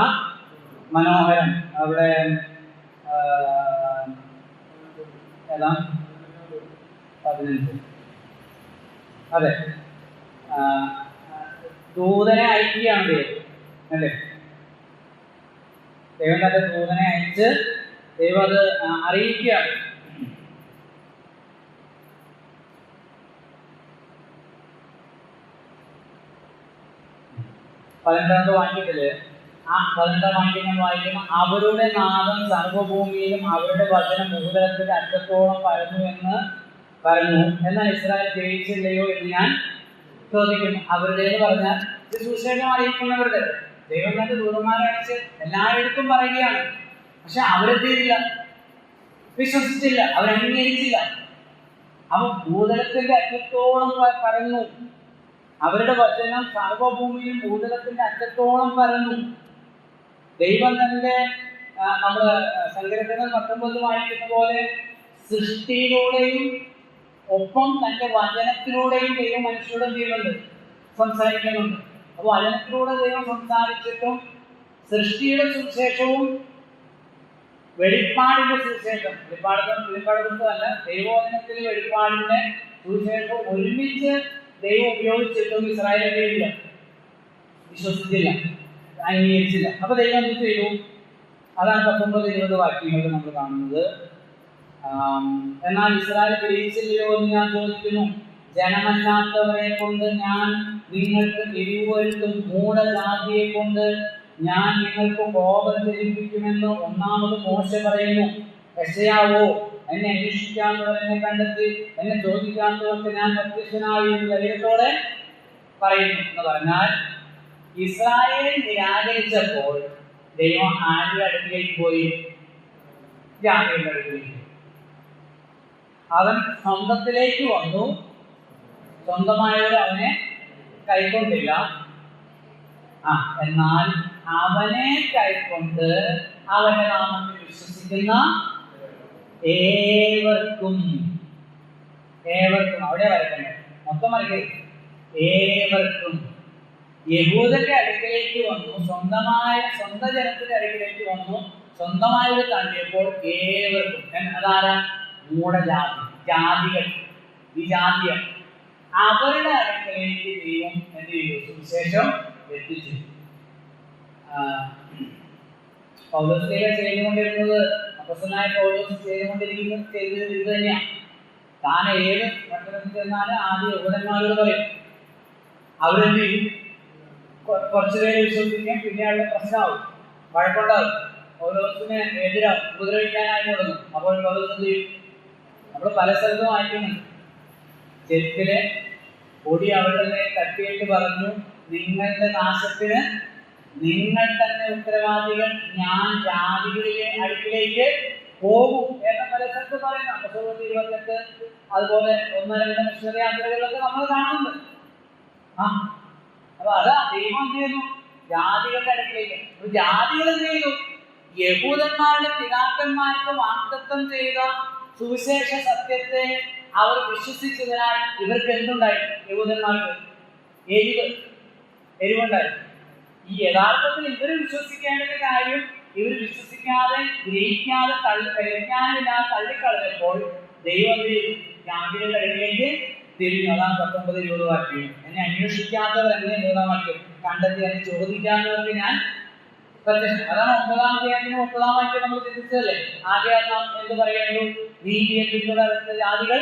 മനോഹരം. അവിടെ ഏതാ 15. അതെ, ദൂതനെ അയക്കുകയാണ് ദൈവം, അല്ലേ? ദൈവം തന്റെ ദൂതനെ അയച്ച് ദൈവം അത് അറിയിക്കുകയാണ്. പതിനെട്ടാമത്തെ വാക്യത്തില്, ആ 12-ാം വാക്യം വായിക്കുന്ന, അവരുടെ നാദം സർവ്വഭൂമിയിലും അവരുടെ വചനം ഭൂതലത്തിന്റെ അറ്റത്തോളം പരന്നു എന്ന് പറഞ്ഞു. എന്നാൽ ഇസ്രായേൽ ജയിച്ചില്ലയോ എന്ന് ഞാൻ ചോദിക്കുന്നു. അവരുടെ എന്ന് പറഞ്ഞാൽ സുവിശേഷം അറിയിക്കുന്നവരുടെ, ദൈവം തന്റെ ദൂതന്മാരെ അയച്ച് എല്ലായിടത്തും പറയുകയാണ്. പക്ഷെ അവരെത്തിയില്ല, വിശ്വസിച്ചില്ല, അവരംഗീകരിച്ചില്ല. അവ ഭൂതലത്തിന്റെ അറ്റത്തോളം പരന്നു. അവരുടെ വചനം സർവഭൂമിയിലും ഭൂതലത്തിന്റെ അറ്റത്തോളം പരന്നു. ദൈവം തന്റെ നമ്മള് സങ്കീർത്തനം 19 വായിക്കുന്ന പോലെ സൃഷ്ടിയിലൂടെയും ഒപ്പം തന്റെ വചനത്തിലൂടെയും ദൈവം മനുഷ്യരോട് ചെയ്യുന്നുണ്ട്, സംസാരിക്കുന്നുണ്ട്. അപ്പൊ വചനത്തിലൂടെ ദൈവം സംസാരിച്ചിട്ടും സൃഷ്ടിയുടെ സുവിശേഷവും വെളിപ്പാടിന്റെ സുവിശേഷം, വെളിപ്പാടല്ല, ദൈവവചനത്തിലെ വെളിപ്പാടിന്റെ സുവിശേഷം ഒരുമിച്ച് ദൈവം ഉപയോഗിച്ചിട്ടും ഇസ്രായേലില്ല, വിശ്വസിച്ചില്ല, അംഗീകരിച്ചില്ല. അപ്പൊ ദൈവം എന്ത് ചെയ്തു? അതാണ് 19-20 വാക്യങ്ങളിൽ നമ്മൾ കാണുന്നത്. എന്നാൽ ഇസ്രായേൽ ഗ്രഹിച്ചില്ലയോ എന്ന് ഞാൻ ചോദിക്കുന്നു. ജനമല്ലാത്തവരെ കൊണ്ട് ഞാൻ നിങ്ങൾക്ക് എരിവ് വരുത്തും, മൂഢജാതിയെ കൊണ്ട് ഞാൻ നിങ്ങൾക്ക് കോപം ജനിപ്പിക്കുമെന്ന് ഒന്നാമത് മോശെ പറയുന്നു. യെശയ്യാവോ എന്നെ അന്വേഷിക്കാത്തവർ എന്നെ കണ്ടെത്തി, എന്നെ ചോദിക്കാത്തവർക്ക് ഞാൻ പ്രത്യക്ഷനായി എന്ന് ധൈര്യത്തോടെ പറയുന്നു എന്ന് പറഞ്ഞാൽ, ഇസ്രായേൽ നിരാകരിച്ചപ്പോൾ ദൈവം ആരുടെ അടുക്കിലേക്ക് പോയി? ജാതികളുടെ അടുക്കിലേക്ക്. അവൻ സ്വന്തത്തിലേക്ക് വന്നു, സ്വന്തമായവർ അവനെ കൈക്കൊണ്ടില്ല. എന്നാൽ അവനെ കൈക്കൊണ്ട് അവന്റെ നാമത്തിൽ വിശ്വസിക്കുന്ന ഏവർക്കും, അവിടെ വരയ്ക്കണ്ടേ, മൊത്തം വരയ്ക്കരുത്, ഏവർക്കും. യഹൂദന്റെ അടുക്കിലേക്ക് വന്നു, സ്വന്തം ജനത്തിന്റെ അടുക്കിലേക്ക് വന്നു, സ്വന്തമായത് കണ്ടിയപ്പോൾ ഏവർക്കും. അതാരാ? മൂഢജാതി, ജാതികൾ, വിജാതിയർ. അവരുടെ അടുക്കലേക്ക് ദൈവം എന്ത് ചെയ്തു? സുവിശേഷം എത്തിച്ചു. പൗലോസ് ചെയ്തുകൊണ്ടിരുന്നത്, അപ്പോസ്തലനായ പൗലോസ് ചെയ്തുകൊണ്ടിരിക്കുന്നത് ഇത് തന്നെയാണ്. താൻ ഏത് പട്ടണത്തിൽ ചെന്നാലും ആദ്യം യഹൂദന്മാരോട് പറയും. അവരെന്ത് ചെയ്യും? കുറച്ചുപേരെ വിശ്വസിക്കും, പിന്നെ അവരുടെ പ്രശ്നമാവും, വഴക്കുണ്ടാവും, പൗലോസിന് എതിരാവും, ഉപദ്രവിക്കാനായി തുടങ്ങും. അപ്പോൾ പൗലോസ് എന്ത് ചെയ്യും? നമ്മൾ പല സ്ഥലത്തും വായിക്കുന്നുണ്ട്. ചെരുപ്പിലെ പൊടി അവരുടെ തട്ടിയിട്ട് പറഞ്ഞു, നിങ്ങളുടെ നാശത്തിന് നിങ്ങൾ തന്നെ ഉത്തരവാദികൾ, ഞാൻ ജാതികളിലെ അടുക്കിലേക്ക് പോകും എന്ന പല സ്ഥലത്ത് പറയുന്നു. അപ്പോസ്തലർ 28, അതുപോലെ 1-2 മിഷണറി യാത്രകളിലൊക്കെ നമ്മൾ കാണുന്നുണ്ട്. അപ്പൊ അതാ ദൈവം ചെയ്യുന്നു, ജാതികളുടെ അടുക്കിലേക്ക്. ജാതികൾ എന്ത് ചെയ്തു? യഹൂദന്മാരുടെ പിതാക്കന്മാർക്ക് വാഗ്ദത്തം ചെയ്ത സുവിശേഷ സത്യത്തെ അവർ വിശ്വസിച്ചതിനാൽ ഇവർക്ക് എന്തുണ്ടായി? യഹൂദന്മാർക്ക് എരിവുണ്ടായി. ഈ യഥാർത്ഥത്തിൽ ഇവർ വിശ്വസിക്കേണ്ട കാര്യം ഇവർ വിശ്വസിക്കാതെ, ഗ്രഹിക്കാതെ, ജ്ഞാനമില്ലാതെ തള്ളിക്കളഞ്ഞപ്പോൾ ദൈവം ജാതികളുടെ ഇടയിലേക്ക് തിരിഞ്ഞു. അതാണ് 19-20 വാക്യം. എന്നെ അന്വേഷിക്കാത്തവർ എന്നെ വാക്യം കണ്ടെത്തി, എന്നെ ചോദിക്കാത്തവർക്ക് ഞാൻ പ്രത്യക്ഷം. അതാണ് 9-ാം അധ്യായത്തിന് 30-ാം വാക്യം നമ്മൾ ചിന്തിച്ചതല്ലേ. ആദ്യം നാം എന്ത് പറയേണ്ടു? നീതിയെ പിന്തുടരുന്ന ജാതികൾ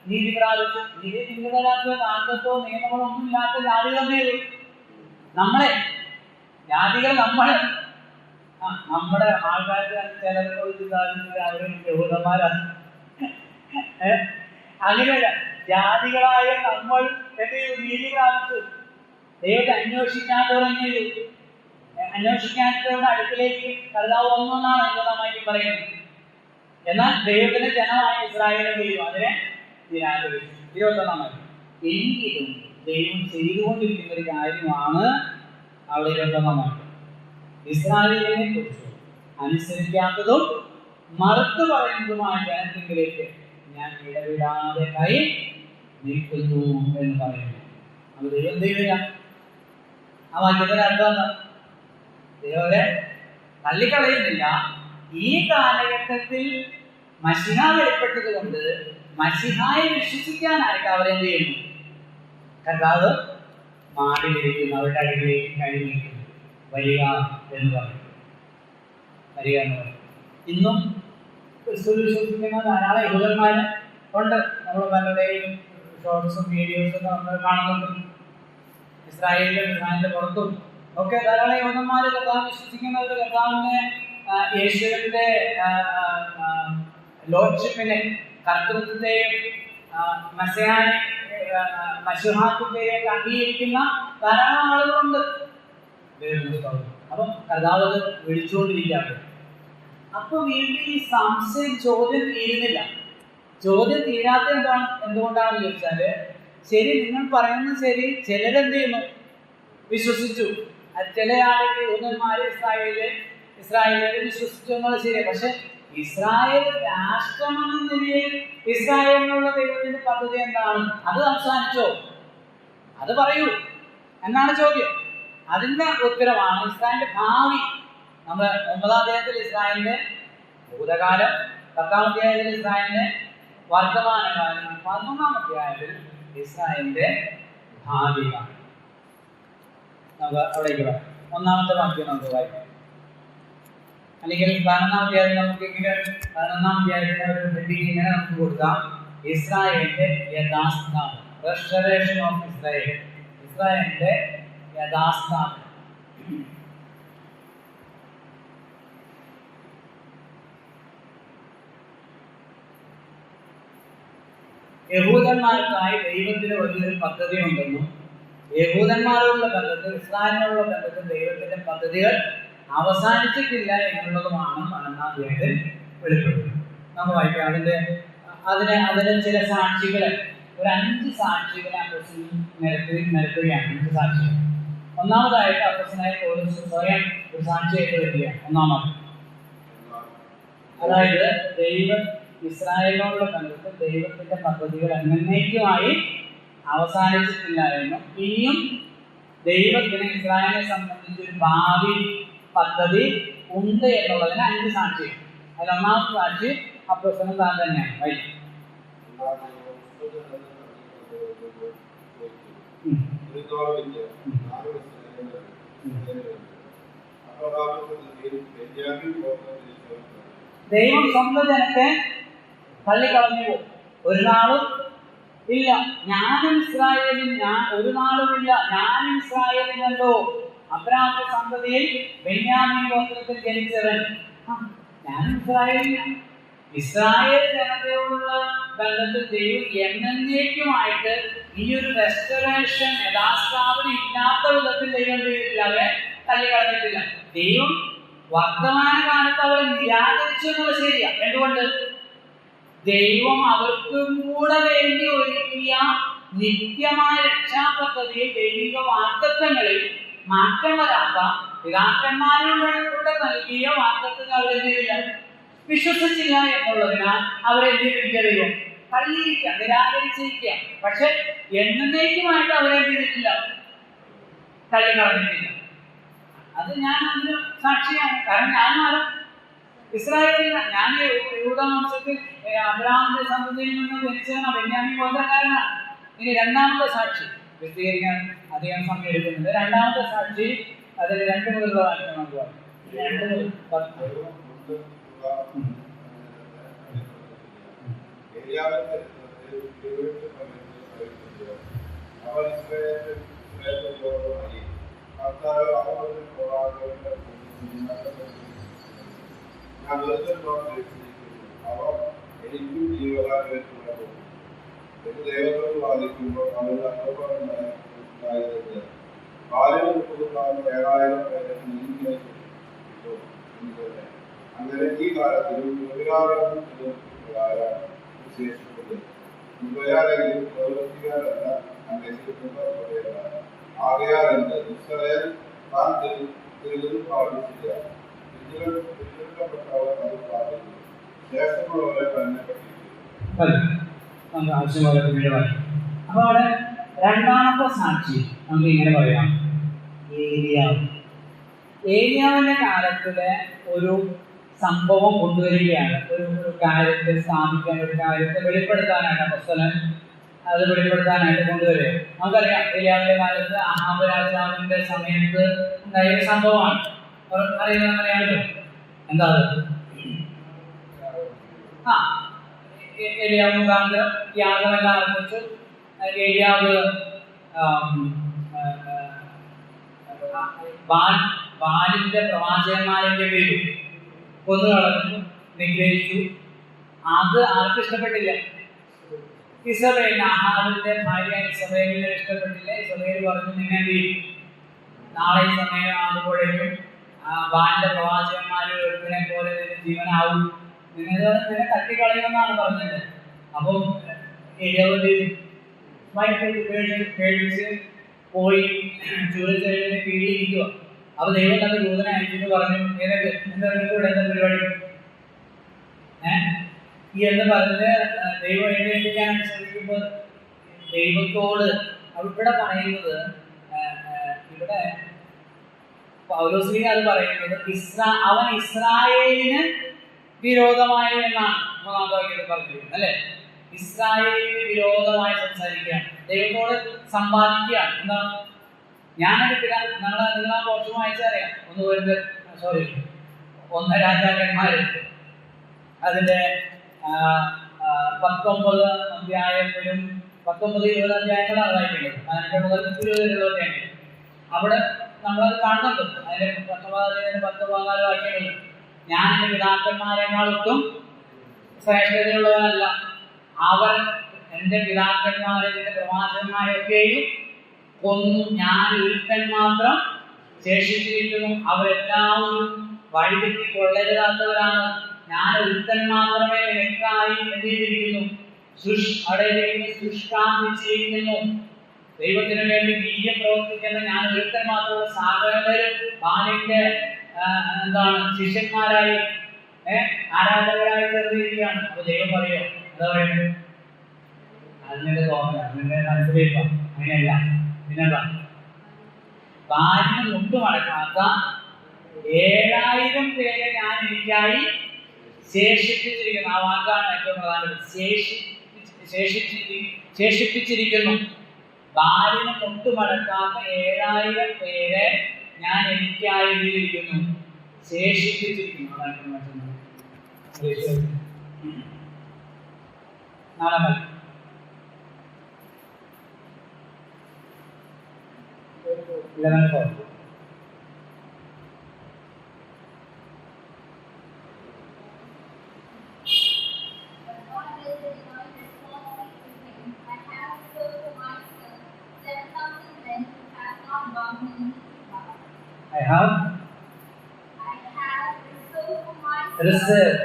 നീതി പ്രാപിച്ചു. നീതി പിന്തുടരാത്ത ആർക്കത്തോ നിയമങ്ങളോ ഒന്നും ഇല്ലാത്ത ജാതികൾ എന്ത് ചെയ്തു? നമ്മളെ ജാതികൾ നമ്മുടെ ആൾക്കാർക്ക് ചിലർക്ക് അവരും യഹൂദന്മാരാണ്. അങ്ങനെയല്ല, ജാതികളായ നമ്മൾ എന്ത് ചെയ്തു? നീതി പ്രാപിച്ചു. ദൈവത്തെ അന്വേഷിക്കാത്തവർ എന്ത് ചെയ്തു? അന്വേഷിക്കാത്തവരുടെ അടുക്കിലേക്ക് കരുതാവുന്നതാണ് എന്നതായി പറയുന്നത്. എന്നാൽ ദൈവത്തിന്റെ ജനമായ ഇസ്രായേലിനെ ചെയ്തു, അതിനെ നിരാകരിച്ചു. 21-ാം വാക്യം. എങ്കിലും ദൈവം ചെയ്തുകൊണ്ടിരിക്കുന്ന ഒരു കാര്യമാണ് അവിടെ 21-ാം വാക്യം. ഇസ്രായേലിനെ കുറിച്ച് അനുസരിക്കാത്തതും മറുത്തു പറയുന്നതുമായ ജനത്തിലേക്ക് ഞാൻ ഇടവിടാതെ കൈ നീക്കുന്നു എന്ന് പറയുന്നു. അത് ദൈവം ചെയ്യില്ല. ആ വാക്യത്തിന്റെ അർത്ഥം എന്താ? ദൈവരെ തള്ളിക്കളയുന്നില്ല. ഈ കാലഘട്ടത്തിൽ മശിഹ വെളിപ്പെട്ടത് കൊണ്ട് മശിഹായെ വിശ്വസിക്കാനായിട്ട് അവരെന്ത് ചെയ്യുന്നു? കർത്താവ് മാറിയിരിക്കുന്നു, അവരുടെ അടിയിലേക്ക് കഴിഞ്ഞിരിക്കുന്നു. വരിക എന്ന് പറയും. വരിക എന്ന് പറയും. ഇന്നും ക്രിസ്തുവിൽ വിശ്വസിക്കുന്ന ധാരാളം യഹൂദന്മാര് ഉണ്ട്. നമ്മൾ പലരുടെയും ഷോർട്സും വീഡിയോസും നമ്മൾ കാണുന്നുണ്ട്. ഇസ്രായേലിന്റെ പുറത്തും ഒക്കെ ധാരാളം യഹൂദന്മാര് കർത്താവ് വിശ്വസിക്കുന്നവർ കർത്താവിന്റെ യേശുവിന്റെ ലോഡ്ഷിപ്പിനെ, കർത്തൃത്വത്തെയും മശുഹാത്തിന്റെ അംഗീകരിക്കുന്ന ധാരാളം ആളുകളുണ്ട്. അപ്പം കർത്താവ് അത് വിളിച്ചുകൊണ്ടിരിക്കുകയാണ്. അപ്പൊ വീണ്ടും ഈ സംശയം ചോദ്യം തീരുന്നില്ല. ചോദ്യം തീരാത്ത എന്തുകൊണ്ടാണെന്ന് ചോദിച്ചാല്, ശരി, നിങ്ങൾ പറയുന്നത് ശരി, ചിലരെന്ത് ചെയ്യുന്നു, വിശ്വസിച്ചു. ചില ആളുകൾ യൂതന്മാര് ഇസ്രായേലിൽ വിശ്വസിച്ചു എന്നുള്ളത് ശരിയാണ്. പക്ഷെ ഇസ്രായേൽ രാഷ്ട്രമെന്ന നിലയിൽ ഇസ്രായേലിനുള്ള ദൈവത്തിന്റെ പദ്ധതി എന്താണ്? അത് അവസാനിച്ചോ? അത് പറയൂ എന്നാണ് ചോദ്യം. അതിന്റെ ഉത്തരമാണ് ഇസ്രായേലിന്റെ ഭാവി. നമ്മൾ 9-ാം അധ്യായത്തിൽ ഇസ്രായേലിന്റെ ഭൂതകാലം, 10-ാം അധ്യായത്തിൽ ഇസ്രായേലിന്റെ വർത്തമാനകാലം, 11-ാം അധ്യായത്തിൽ ഇസ്രായേലിന്റെ ഭാവിയാണ്. നമുക്ക് അവിടേക്ക് പറയാം. 1-ാമത്തെ വാക്യം നമുക്ക് വായിക്കാം. അല്ലെങ്കിൽ 11-ാം അധ്യായം നമുക്ക് ഇങ്ങനെ 11-ാം അധ്യായത്തിന് ഒരു ഹെഡിങ് ഇങ്ങനെ നമുക്ക് കൊടുക്കാം: ഇസ്രായേലിന്റെ യഥാസ്ഥാനം, റെസ്റ്റോറേഷൻ ഓഫ് ഇസ്രായേൽ, ഇസ്രായേലിന്റെ യഥാസ്ഥാനം. യഹൂദന്മാർക്കായി ദൈവത്തിന് വലിയൊരു പദ്ധതി ഉണ്ടെന്നും യഹൂദന്മാരോടുള്ള ബന്ധത്തിൽ, ഇസ്രായേലിനോടുള്ള ബന്ധത്തിൽ ദൈവത്തിന്റെ പദ്ധതികൾ അവസാനിച്ചിട്ടില്ല എന്നുള്ളതുമാണ് 12-ാം അധ്യായത്തിൽ വെളിപ്പെടുന്നത്. നമുക്ക് വായിക്കാം. അതിന് ചില സാക്ഷികളെ, ഒരു 5 സാക്ഷികളെ നിരത്തുകയാണ്. 5 സാക്ഷികൾ. ഒന്നാമതായിട്ട് അപ്പോസ്തലനായ പൗലോസ് സ്വയം ഒരു സാക്ഷിയായിട്ട് വരികയാണ്. ഒന്നാമത്, അതായത് ദൈവം ഇസ്രായേലിനോടുള്ള ബന്ധത്തിൽ ദൈവത്തിന്റെ പദ്ധതികൾ എന്നേക്കുമായി അവസാനിച്ചിട്ടില്ല എന്നും ഇനിയും ദൈവത്തിന് ഇസ്രായേലിനെ സംബന്ധിച്ച് ഒരു ഭാവി പദ്ധതി ഉണ്ട് എന്നുള്ളതിന് 5 സാക്ഷികൾ. അതിൽ ഒന്നാമത്തെ സാക്ഷി അപ്പോസ്തലൻ താൻ തന്നെയാണ്. വൈകി ദൈവം സ്വന്തം ജനത്തെ തള്ളിക്കളഞ്ഞു പോകും. ഒരു നാളും ഇല്ല. ഞാനും ഇസ്രായേലിൽ ഒരു നാളുമില്ല, ഞാനും ഇസ്രായേലിനല്ലോ അബ്രാഹാമിന്റെ സന്തതിയിൽ ബെന്യാമീൻ ഗോത്രത്തിൽ ജനിച്ചവൻ. ഞാനും ഇസ്രായേലിനാണ്. ഇസ്രായേൽ ജനതയോടുള്ള ബന്ധത്തിൽ ദൈവം എന്നേക്കുമായിട്ട് ഈ ഒരു റെസ്റ്റോറേഷൻ, യഥാസ്ഥാപനം ഇല്ലാത്ത വിധത്തിൽ ദൈവം ചെയ്തിട്ടില്ല, അവരെ തള്ളിക്കളഞ്ഞിട്ടില്ല. ദൈവം വർത്തമാനകാലത്ത് അവരെ നിരാകരിച്ചു എന്നുള്ളത് ശരിയാ. എന്തുകൊണ്ട്? ദൈവം അവർക്കും കൂടെ വേണ്ടി ഒരുക്കിയ നിത്യമായ രക്ഷാപദ്ധതിയിൽ, ദൈവിക വാഗ്ദത്തങ്ങളിൽ മാറ്റം വരാത്ത പിതാക്കന്മാരോട് നൽകിയ വാഗ്ദത്തങ്ങൾ അവരെന്തില്ല, വിശ്വസിച്ചില്ല എന്നുള്ളതിനാൽ അവരെന്തിരിക്കുക, ദൈവം തള്ളിയിരിക്കുക, നിരാകരിച്ചിരിക്കുക. പക്ഷെ എന്നേക്കുമായിട്ട് അവരെന്തിരിക്കില്ല, തള്ളിക്കളഞ്ഞിട്ടില്ല. അത് ഞാൻ അതിന് സാക്ഷിയാണ്. കാരണം ഞാൻ ആരും ഇസ്രായേലിന്, ഞാൻ യൂദാ വംശത്തിൽ അബ്രഹാമിന്റെ സന്തതിയിൽ നിന്ന് ജനിച്ചവനാണ്, ബെന്യാമീൻ ഗോത്രക്കാരനാണ്. ഇനി രണ്ടാമത്തെ സാക്ഷി വിശദീകരിക്കാൻ അധികം സമയം എടുക്കുന്നുണ്ട്. രണ്ടാമത്തെ സാക്ഷി അതിൽ 2 മുതലുള്ള വാക്യം നമുക്ക് പറയാം. 2 മുതൽ 10. എനിക്കും ജീവകാലം ദൈവത്തോട് ബാധിക്കുമ്പോൾ അവരുടെ അങ്ങനെ ഈ കാലത്തിലും വിശേഷിക്കുന്നത് പ്രവർത്തിക്കാരല്ല, ആകയാലെന്ന് ഇസ്രായേൽ താൻ തിരികെ പ്രാപിച്ചില്ല, തിരഞ്ഞെടുക്കപ്പെട്ടവർ അത് പ്രാപിച്ചു, ശേഷമുള്ളവരെ തന്നെ നമുക്ക് ആവശ്യമുള്ള പിന്നീട് പറയാം. അപ്പൊ അവിടെ രണ്ടാമത്തെ സാക്ഷി നമുക്ക് ഇങ്ങനെ പറയാം, ഏലിയാവിന്റെ കാലത്തിലെ ഒരു സംഭവം കൊണ്ടുവരികയാണ്. ഒരു കാര്യത്തെ സ്ഥാപിക്കാൻ, ഒരു കാര്യത്തെ വെളിപ്പെടുത്താനായിട്ട് അപ്പോസ്തലൻ അത് വെളിപ്പെടുത്താനായിട്ട് കൊണ്ടുവരിക. നമുക്കറിയാം, ഏലിയാവിന്റെ കാലത്ത് അഹാബ് രാജാവിന്റെ സമയത്ത് ഉണ്ടായ ഒരു സംഭവമാണ്. അറിയാമല്ലോ എന്താ? ഏലിയാവ് മുഖാന്തരം യാഗമെല്ലാം അർപ്പിച്ചു. ഏലിയാവ് ബാലിന്റെ പ്രവാചകന്മാരുടെ പേരിൽ കൊന്നുകളഞ്ഞു, നിഗ്രഹിച്ചു. അത് ആർക്കും ഇഷ്ടപ്പെട്ടില്ല. ഇസബേലിന് അഹാബിന്റെ ഭാര്യ ഇസബേലിനെ ഇഷ്ടപ്പെട്ടില്ല. ഇസബേൽ പറഞ്ഞു, നിന്നെ എന്ത് ചെയ്യും, നാളെ ഈ സമയമാകുമ്പോഴേക്കും ബാലിന്റെ പ്രവാചകന്മാര് ഒരുത്തിനെ പോലെ ജീവനാവും, നിന്നെ തട്ടിക്കളയുമെന്നാണ് പറഞ്ഞത്. അപ്പം പേടിച്ച് പോയി ചൂരച്ചെടിയുടെ കീഴിലിരിക്കുക. അപ്പൊ ദൈവം തന്റെ ദൂതനെ അയച്ചിട്ട് പറഞ്ഞു, നിനക്ക് ഇവിടെ എന്താ പരിപാടി ഈ എന്ന് പറഞ്ഞ് ദൈവം എഴുന്നേൽപ്പിക്കാൻ ശ്രമിക്കുമ്പോൾ ദൈവത്തോട് ഇവിടെ പറയുന്നത്, ഇവിടെ പൗലോസ്ലീഹ അത് പറയുന്നത് അവൻ ഇസ്രായേലിന് വിരോധമായി എന്നാണ് 3-ാമത്തെ വാക്യത്തിൽ പറഞ്ഞിരിക്കുന്നത് അല്ലെ. ഇസ്രായേലിന് വിരോധമായി സംസാരിക്കുകയാണ്, ദൈവത്തോട് സമ്പാദിക്കുകയാണ്. എന്താണ്? ഞാനൊരു നിങ്ങൾ കുറച്ച് വായിച്ചറിയാം. 1 രാജാക്കന്മാര് അതിന്റെ 19 അധ്യായത്തിലും 19-20 അധ്യായങ്ങളാണ് വായിക്കുന്നത്. 18 മുതൽ 20 വരെയുള്ള അധ്യായങ്ങൾ. അവിടെ നമ്മളത് കാണുന്നുണ്ട്. അതിന്റെ 10-14 വാക്യങ്ങളിൽ ഞാൻ എന്റെ പിതാക്കന്മാരെക്കാളൊട്ടും ശ്രേഷ്ഠതയുള്ളവനല്ല, അവർ എന്റെ പിതാക്കന്മാരെ പ്രവാചകന്മാരെയൊക്കെയും കൊന്നു, ഞാൻ ഒരുത്തൻ മാത്രം ശേഷിച്ചിരിക്കുന്നു, അവരെല്ലാവരും വഴിതെറ്റി കൊള്ളരുതാത്തവരാണ്, ഞാൻ ഒരുത്തൻ മാത്രമേ നിനക്കായി എന്ത് ചെയ്തിരിക്കുന്നു, ശുഷ്കാന്തിച്ചിരിക്കുന്നു. ദൈവത്തിന് വേണ്ടി വീര്യം പ്രവർത്തിക്കുന്ന ഞാൻ ഒരുത്തൻ മാത്രം സാഗരരും ബാലിന്റെ ശിഷ്യന്മാരായി ആരാധകരായി തീർന്നിരിക്കുകയാണ്. അപ്പൊ ദൈവം പറയോ, എന്താ പറയുന്നത്? അതിന്റെ തോന്നല, അതിന്റെ മനസ്സിലേക്കോ? അങ്ങനെയല്ല. പിന്നെന്താ? ബാലിന് മുട്ടുമടക്കാത്ത 7000 പേരെ ഞാൻ എനിക്കായി ശേഷിപ്പിച്ചിരിക്കുന്നു. ആ വാക്കാണ് ഏറ്റവും പ്രധാനപ്പെട്ടത്. ശേഷിപ്പിച്ചിരിക്കുന്നു. ബാലിന് മുട്ടുമടക്കാത്ത 7000 പേരെ ഞാൻ എനിക്കായി എഴുതിയിരിക്കുന്നു, ശേഷിപ്പിച്ചിരിക്കുന്നു. നാളെ മതി. I have reserved.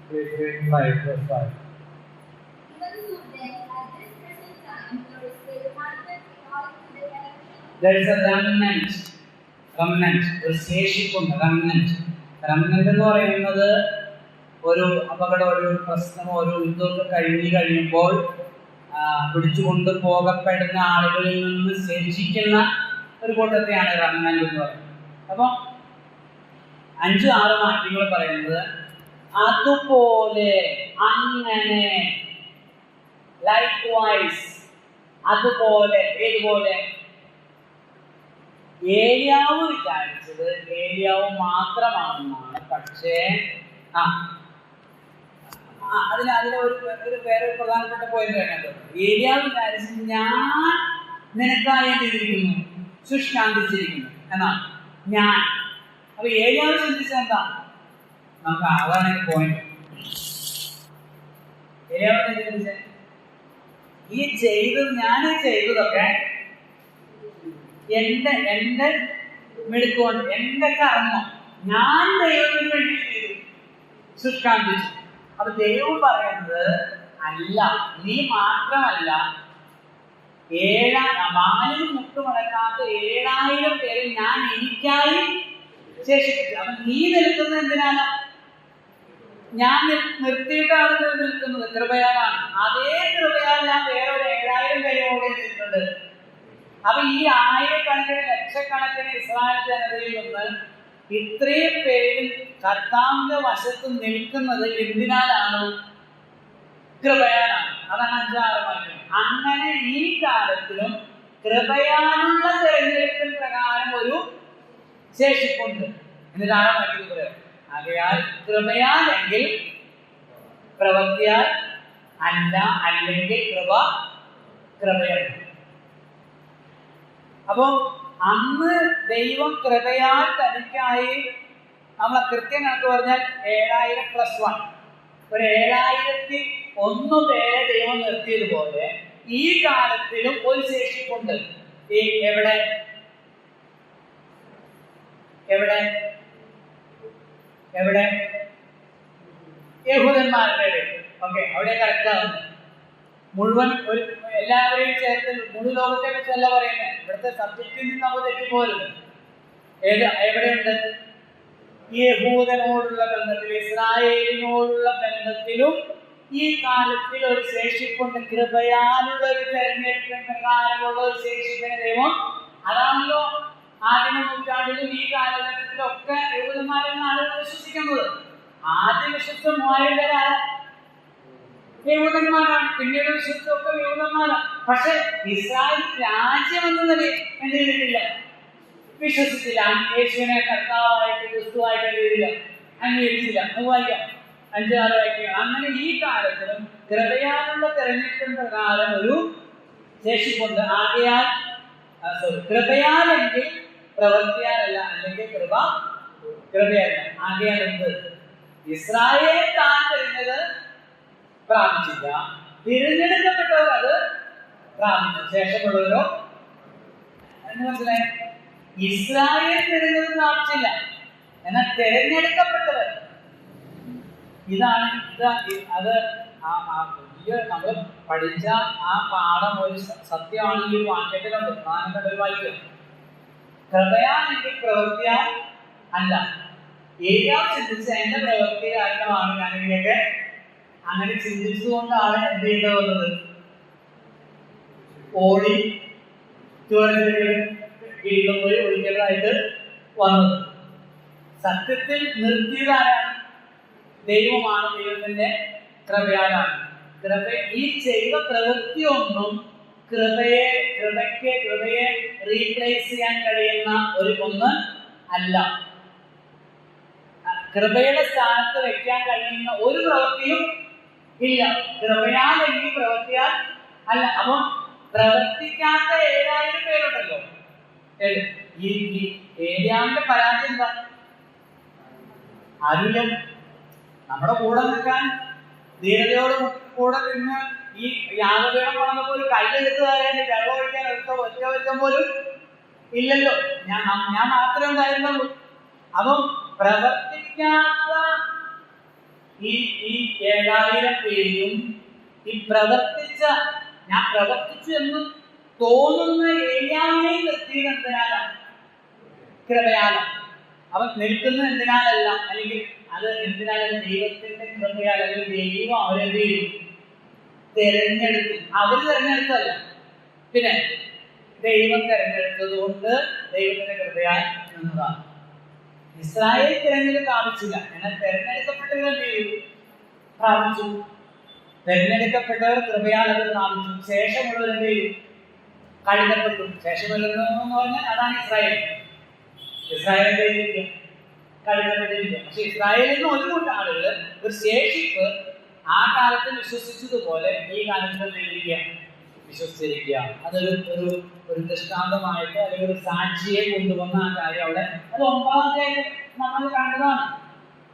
Please 5 verse 5. There is a remnant. ഒരു ശേഷിപ്പുണ്ട്. remnant എന്ന് പറയുന്നത് ഒരു അപകടം, ഒരു പ്രശ്നമോ ഒരു യുദ്ധമൊക്കെ കഴിയുമ്പോൾ പിടിച്ചുകൊണ്ട് പോകപ്പെടുന്ന ആളുകളിൽ നിന്ന് ശേഷിക്കുന്ന ഒരു കൂട്ടത്തെയാണ് remnant എന്ന് പറയുന്നത്. അപ്പൊ 5-6 വാക്യങ്ങൾ പറയുന്നത് അതുപോലെ, അങ്ങനെ, ലൈക്ക്വൈസ്, അതുപോലെ. ഏതുപോലെ? ഏലിയാവ് വിചാരിച്ചത് ഏലിയാവ് മാത്രമാണെന്നാണ്. പക്ഷേ അതിന് ഒരു വേറെ പ്രധാനപ്പെട്ട പോയിന്റ് വേണ്ടത്. ഏലിയാവ് വിചാരിച്ചത് ഞാൻ നിനക്കായി ചെയ്തിരിക്കുന്നു, ശുഷ്കാന്തിച്ചിരിക്കുന്നു എന്നാണ്. ഞാൻ. അപ്പൊ ഏലിയാവ് ചിന്തിച്ചത് എന്താ? നമുക്ക് അതാണ് പോയിന്റ്. ഏലിയാവ് ചിന്തിച്ചത് ഞാൻ ചെയ്തതൊക്കെ എന്റെ മിടുക്കൊണ്ട്, എന്റെ കർമ്മം ഞാൻ ദൈവത്തിന് വേണ്ടി ചെയ്തു, ശുഷ്കാന്തിച്ചു. അപ്പൊ ദൈവം പറയുന്നത് അല്ല, നീ മാത്രമല്ല, ബാലിന് മുട്ടുമടക്കാത്ത 7000 പേരെ ഞാൻ എനിക്കായി ശേഷിപ്പിച്ചു. അപ്പൊ നീ നിൽക്കുന്നത് എന്തിനാണ്? ഞാൻ നിർത്തിയിട്ടാണ് നിൽക്കുന്നത്, കൃപയാലാണ്. അതേ കൃപയാൽ ഞാൻ വേറെ ഒരു 7000 പേരെ ഓടിച്ചിട്ടുണ്ട്. അപ്പൊ ഈ ആയിരക്കണക്കിന് ലക്ഷക്കണക്കിന് ഇസ്രായേൽ ജനതയിൽ നിന്ന് ഇത്രയും പേരിൽ കർത്താവിന്റെ വശത്ത് നിൽക്കുന്നത് എന്തിനാലാണ്? കൃപയാലാണ്. അതാണ് 5-6 വാക്യം. അങ്ങനെ ഈ കാലത്തിലും കൃപയാലുള്ള തെരഞ്ഞെടുപ്പിൻ പ്രകാരം ഒരു ശേഷിപ്പുണ്ട്. എന്നിട്ട് 6 വാക്യത്തിൽ പറയാം, ആകയാൽ കൃപയാലെങ്കിൽ പ്രവൃത്തിയാൽ അല്ല, അല്ലെങ്കിൽ കൃപയല്ല. അപ്പോ അന്ന് ദൈവം കൃപയാൽ തനിക്കായി, നമ്മളെ കൃത്യം കണക്ക് പറഞ്ഞാൽ 7000 + 1 ഒരു 7001 പേരെ ദൈവം നിർത്തിയതുപോലെ ഈ കാലത്തിലും ഒരു ശേഷിപ്പുണ്ട്. ഈ എവിടെ എവിടെ എവിടെ യഹൂദന്മാരുടെ ഇടയിൽ. ഓക്കെ, അവിടെ കറക്റ്റാണ്. മുഴുവൻ ഒരു എല്ലാവരെയും ചേർത്ത് മുഴു ലോകത്തെ കുറിച്ചല്ല പറയുന്നത്. ഇവിടുത്തെ സബ്ജക്റ്റിൽ നിന്ന് നമ്മൾ തെറ്റിപ്പോരുത്. എവിടെയുണ്ട്? ഈ യഹൂദനോടുള്ള ബന്ധത്തിൽ, ഇസ്രായേലിനോടുള്ള ബന്ധത്തിലും ഈ കാലത്തിൽ ഒരു ശേഷിപ്പുണ്ട്. കൃപയാലുള്ള ഒരു തെരഞ്ഞെടുപ്പിന് പ്രകാരമുള്ള ഒരു ശേഷിപ്പിനെ ദൈവം, അതാണല്ലോ ആദിമ നൂറ്റാണ്ടിലും ഈ കാലഘട്ടത്തിലൊക്കെ യഹൂദന്മാരെന്ന് ആളുകൾ വിശ്വസിക്കുന്നത്. ആദ്യ വിശ്വസം 3000 പേരാണ് യഹൂദന്മാരാണ്, പിന്നീട് വിശ്വസമൊക്കെ യഹൂദന്മാരാണ്. പക്ഷെ ഇസ്രായേൽ രാജ്യം എന്ന നിലയിൽ എന്ത് ചെയ്തിട്ടില്ല? വിശ്വസിച്ചില്ല. യേശുവിനെ കർത്താവായിട്ട് ക്രിസ്തുവായിട്ട് എന്ത് അംഗീകരിച്ചില്ല. അത് വായിക്കാം, 5-6 വായിക്കുക. അങ്ങനെ ഈ കാലത്തിലും കൃപയാലുള്ള തെരഞ്ഞെടുപ്പിന് പ്രകാരം ഒരു ശേഷിപ്പുണ്ട്. ആകയാൽ കൃപയാലെങ്കിൽ പ്രവൃത്തിയാലല്ല, അല്ലെങ്കിൽ കൃപയല്ല. ആകയാൽ എന്ത്? ഇസ്രായേൽ താൻ തിരഞ്ഞത് പ്രാപിച്ചില്ല, തിരഞ്ഞെടുക്കപ്പെട്ടവർ അത് പ്രാപിച്ചു. ശേഷമുള്ളവരോ എന്ന് മനസ്സിലായി? ഇസ്രായേൽ തിരഞ്ഞത് പ്രാപിച്ചില്ല, എന്നാൽ തിരഞ്ഞെടുക്കപ്പെട്ടവർ. ഇതാണ് അത് വലിയ നമ്മൾ പഠിച്ച ആ പാഠം ഒരു സത്യമാണ്. ഈ ഒരു വാക്യത്തിലുണ്ട്, പ്രധാനപ്പെട്ട ഒരു വാക്യം. കൃപയാണെങ്കിൽ പ്രവൃത്തിയാൽ അല്ല. ഏരിയാവ് ചിന്തിച്ച് എന്റെ പ്രവൃത്തി കാരണമാണ് ഞാനിങ്ങനെയൊക്കെ, അങ്ങനെ ചിന്തിച്ചുകൊണ്ടാണ് എന്ത് ചെയ്യേണ്ടി വന്നത്? ഓടി വീണ്ടും പോയി ഒഴിക്കേണ്ടതായിട്ട് വന്നത്. സത്യത്തിൽ നിർത്തിയതാരാണ്? ദൈവമാണ്. ദൈവത്തിന്റെ കൃപയാലാണ്. കൃപ ഈ ചെയ്ത പ്രവൃത്തിയൊന്നും കൃപയെ റീപ്ലേസ് ചെയ്യാൻ കഴിയുന്ന ഒന്ന് അല്ല. കൃപയുടെ സ്ഥാനത്ത് വെക്കാൻ കഴിയുന്ന ഒരു പ്രവൃത്തിയും ഇല്ല. കൃപയാലെങ്കിൽ പ്രവൃത്തിയാൽ അല്ല. അപ്പം പ്രവർത്തിക്കാത്ത 7000 പേരുണ്ടല്ലോ. ഈ ഏലിയാവിന്റെ പരാജയം എന്താ? ആരുമില്ല നമ്മുടെ കൂടെ നിൽക്കാൻ, ധീരതയോട് കൂടെ നിന്ന് ഈ യാഗപീഠം പണിതപ്പോൾ ഒരു കല്ലെടുത്ത് തരാൻ, വെള്ളം ഒഴിക്കാൻ ഒറ്റ പോലും ഇല്ലല്ലോ. ഞാൻ മാത്രമേ ഉണ്ടായിരുന്നുള്ളൂ. അപ്പം പ്രവർത്തിക്കാത്ത ഈ 7000 പേരും ഈ ഞാൻ പ്രവർത്തിച്ചു എന്ന് തോന്നുന്ന ഏലിയാവിനെ നിർത്തിയത് എന്തിനാലാണ്? കൃപയാലാണ്. അവൻ നിൽക്കുന്നത് എന്തിനാലല്ല, അല്ലെങ്കിൽ അത് എന്തിനാലും ദൈവത്തിന്റെ കൃപയാൽ, അല്ലെങ്കിൽ ദൈവം അവരെന്ത് ചെയ്യും? തെരഞ്ഞെടുത്തു. അവർ തെരഞ്ഞെടുത്തല്ല, പിന്നെ ദൈവം തെരഞ്ഞെടുത്തത് കൊണ്ട് ദൈവത്തിന്റെ കൃപയാൽ നിന്നതാണ്. ഇസ്രായേൽ തിരഞ്ഞെടുപ്പ് പ്രാപിച്ചില്ല, എന്നാൽ തെരഞ്ഞെടുക്കപ്പെട്ടവർ എന്ത് ചെയ്തു? പ്രാപിച്ചു. തെരഞ്ഞെടുക്കപ്പെട്ടവർ കൃപയാൽ അത് പ്രാപിച്ചു. ശേഷമുള്ളവർ എന്ത് ചെയ്തു? കഴുകപ്പെട്ടു. ശേഷമുള്ളവരെന്ന് പറഞ്ഞാൽ അതാണ് ഇസ്രായേൽ. ഇസ്രായേലിന്റെ കഴുകപ്പെട്ടിരിക്കുക. പക്ഷെ ഇസ്രായേലിൽ നിന്ന് ഒരു കൂട്ടം ആളുകൾ, ഒരു ശേഷിപ്പ് ആ കാലത്ത് വിശ്വസിച്ചതുപോലെ ഈ കാലത്ത് വിശ്വസിച്ചിരിക്കുക. അതൊരു ഒരു ദൃഷ്ടാന്തമായിട്ട്, അല്ലെങ്കിൽ ഒരു സാക്ഷിയെ കൊണ്ടുവന്ന ആ കാര്യം അവിടെ അത് 9 നമ്മൾ കണ്ടതാണ്.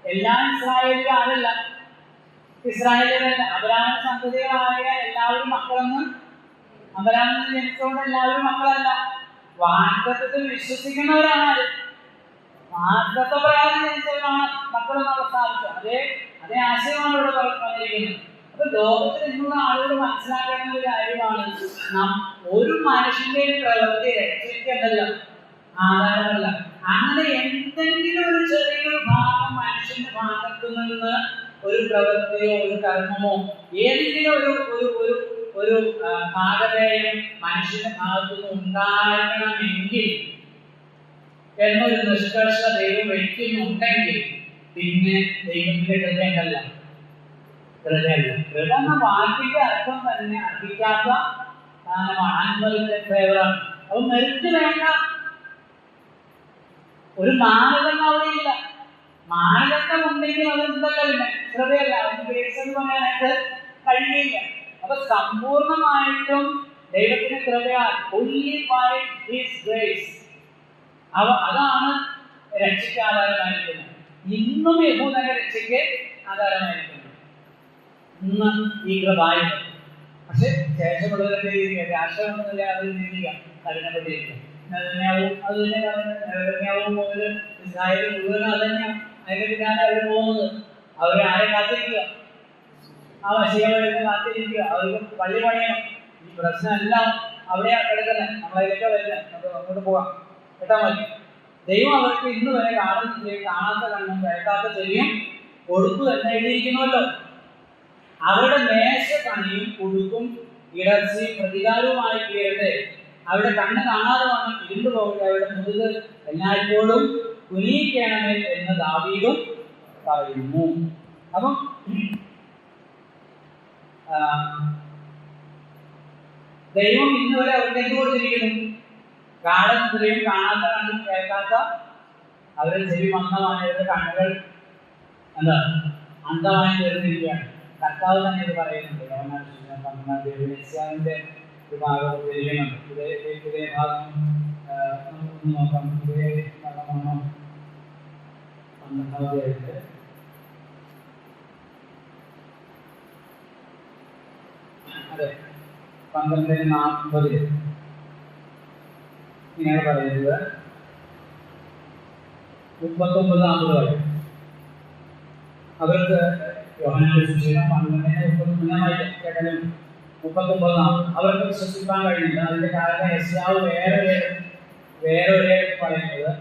എല്ലാ ഇസ്രായേലിലും ആരല്ല? ഇസ്രായേലിലല്ല. അബ്രാഹാം സന്തതികളായ എല്ലാവരും മക്കളെന്ന്, അബ്രാഹാമിൽ ജനിച്ചുകൊണ്ട് എല്ലാവരും മക്കളല്ല. വാഗ്ദത്തത്തിൽ വിശ്വസിക്കുന്നവരാണ് ആര്? വാഗ്ദത്ത പ്രകാരം ജനിച്ചവരാണ് മക്കളെന്നുള്ള സ്ഥാപിച്ചത്. അതേ ആശയമാണ് ഇവിടെ പറഞ്ഞിരിക്കുന്നത്. അപ്പൊ ലോകത്തിൽ നിന്നുള്ള ആളുകൾ മനസ്സിലാക്കേണ്ട ഒരു കാര്യമാണ്, ഒരു മനുഷ്യന്റെ പ്രവൃത്തി രക്ഷിക്കുന്നതല്ല, ആധാരമല്ല. അങ്ങനെ എന്തെങ്കിലും ഒരു ചെറിയൊരു ഭാഗം മനുഷ്യന്റെ ഭാഗത്തു നിന്ന് ഒരു പ്രവൃത്തിയോ ഒരു കർമ്മമോ ഏതെങ്കിലും ഒരു ഭാഗതയും മനുഷ്യന്റെ ഭാഗത്തു നിന്ന് ഉണ്ടാകണമെങ്കിൽ എന്നൊരു നിഷ്കർഷ ദൈവം വയ്ക്കുന്നുണ്ടെങ്കിൽ പിന്നെ ദൈവത്തിന്റെ കൃപയല്ല. കൃപയല്ല. കൃപ എന്ന വാക്കിന്റെ അർത്ഥം തന്നെ അർഹിക്കാത്ത സ്ഥാനമാണ്. ആത്മവിന്റെ ഫേവറാണ്. അത് മെറിറ്റ് വേണ്ട. ഒരു മാനദണ്ഡം അവിടെ ഇല്ല. മാനദണ്ഡം ഉണ്ടെങ്കിൽ അതെന്തല്ല, പിന്നെ കൃപയല്ല. അതിന് ഗ്രേസ് എന്ന് പറയാനായിട്ട് കഴിയില്ല. അപ്പൊ സമ്പൂർണമായിട്ടും ദൈവത്തിന്റെ കൃപയാൽ, only by his grace, അതാണ് രക്ഷയ്ക്ക് ആധാരമായിരിക്കുന്നത്. ഇന്നും യഹൂദന്റെ രക്ഷയ്ക്ക് ആധാരമായിരിക്കുന്നത്. ഇന്ന് ഈ കൃപായുണ്ട്. പക്ഷെ ശേഷമുള്ളവരുടെ രാഷ്ട്രമൊന്നുമില്ല, അത് ചിന്തിക്കാം അതിനെപ്പറ്റിയിരിക്കും. നെതന്യാവും അത് തന്നെ പറയുന്നത്. നെതന്യാവും മുതൽ ഇസ്രായേൽ മുഴുവനും അത് തന്നെയാണ്. അതിന്റെ പിന്നാലെ അവർ പോകുന്നത്. അവരെ ആരെ കാത്തിരിക്കുക? ആ മശിഹയെ കാത്തിരിക്കുക. അവർക്ക് പള്ളി പണിയണം. ഈ പ്രശ്നമെല്ലാം അവിടെയാണ് കിടക്കുന്നത്. നമ്മളതിലേക്ക് വരുന്നത്. നമുക്ക് അങ്ങോട്ട് പോകാം. കേട്ടാ മതി. ദൈവം അവർക്ക് ഇന്ന് വരെ കാണാത്ത കണ്ണും കേൾക്കാത്ത ചെവിയും കൊടുത്തു എന്ന് എഴുതിയിരിക്കുന്നുവല്ലോ. അവരുടെ മേശ പണിയും കൊടുക്കും ഇടർച്ചയും പ്രതികാരവുമായി തീരട്ടെ. അവരുടെ കണ്ണ് കാണാതെ വണ്ണം ഇരുണ്ടു പോകട്ടെ. അവരുടെ മുതുക് എല്ലായ്പ്പോഴും കുനിയിക്കണമേ എന്ന് ദാവീദും പറയുന്നു. അപ്പം ദൈവം ഇന്ന് വരെ അവർക്ക് എന്ത് കൊടുത്തിരിക്കുന്നു? ഗാഠനിദ്രയും കാണാത്ത കണ്ണും കേൾക്കാത്ത, അവരുടെ ചെവി മന്ദമായി, അവരുടെ കണ്ണുകൾ എന്താ അന്ധമായി തീർന്നിരിക്കുകയാണ്. കർത്താവ് തന്നെ ഇത് പറയുന്നുണ്ട്. യോഹന്നാന്റെ ഒരു ഭാഗം ഉദ്ധരിക്കുന്നുണ്ട്. ഇതേ ഭാഗം നോക്കാം. ഇതേ ഭാഗമാണോ? 12 അതെ 12:40 ഇങ്ങനെയാണ് പറയുന്നത്. 39 വരെ അവർക്ക് യോഹന്നാന്റെ സുവിശേഷം 12:39 അവർക്ക് വിശ്വസിക്കാൻ കഴിയില്ല. അതിന്റെ കാരണം യെശയ്യാവ് വേറെ പറയുന്നത്,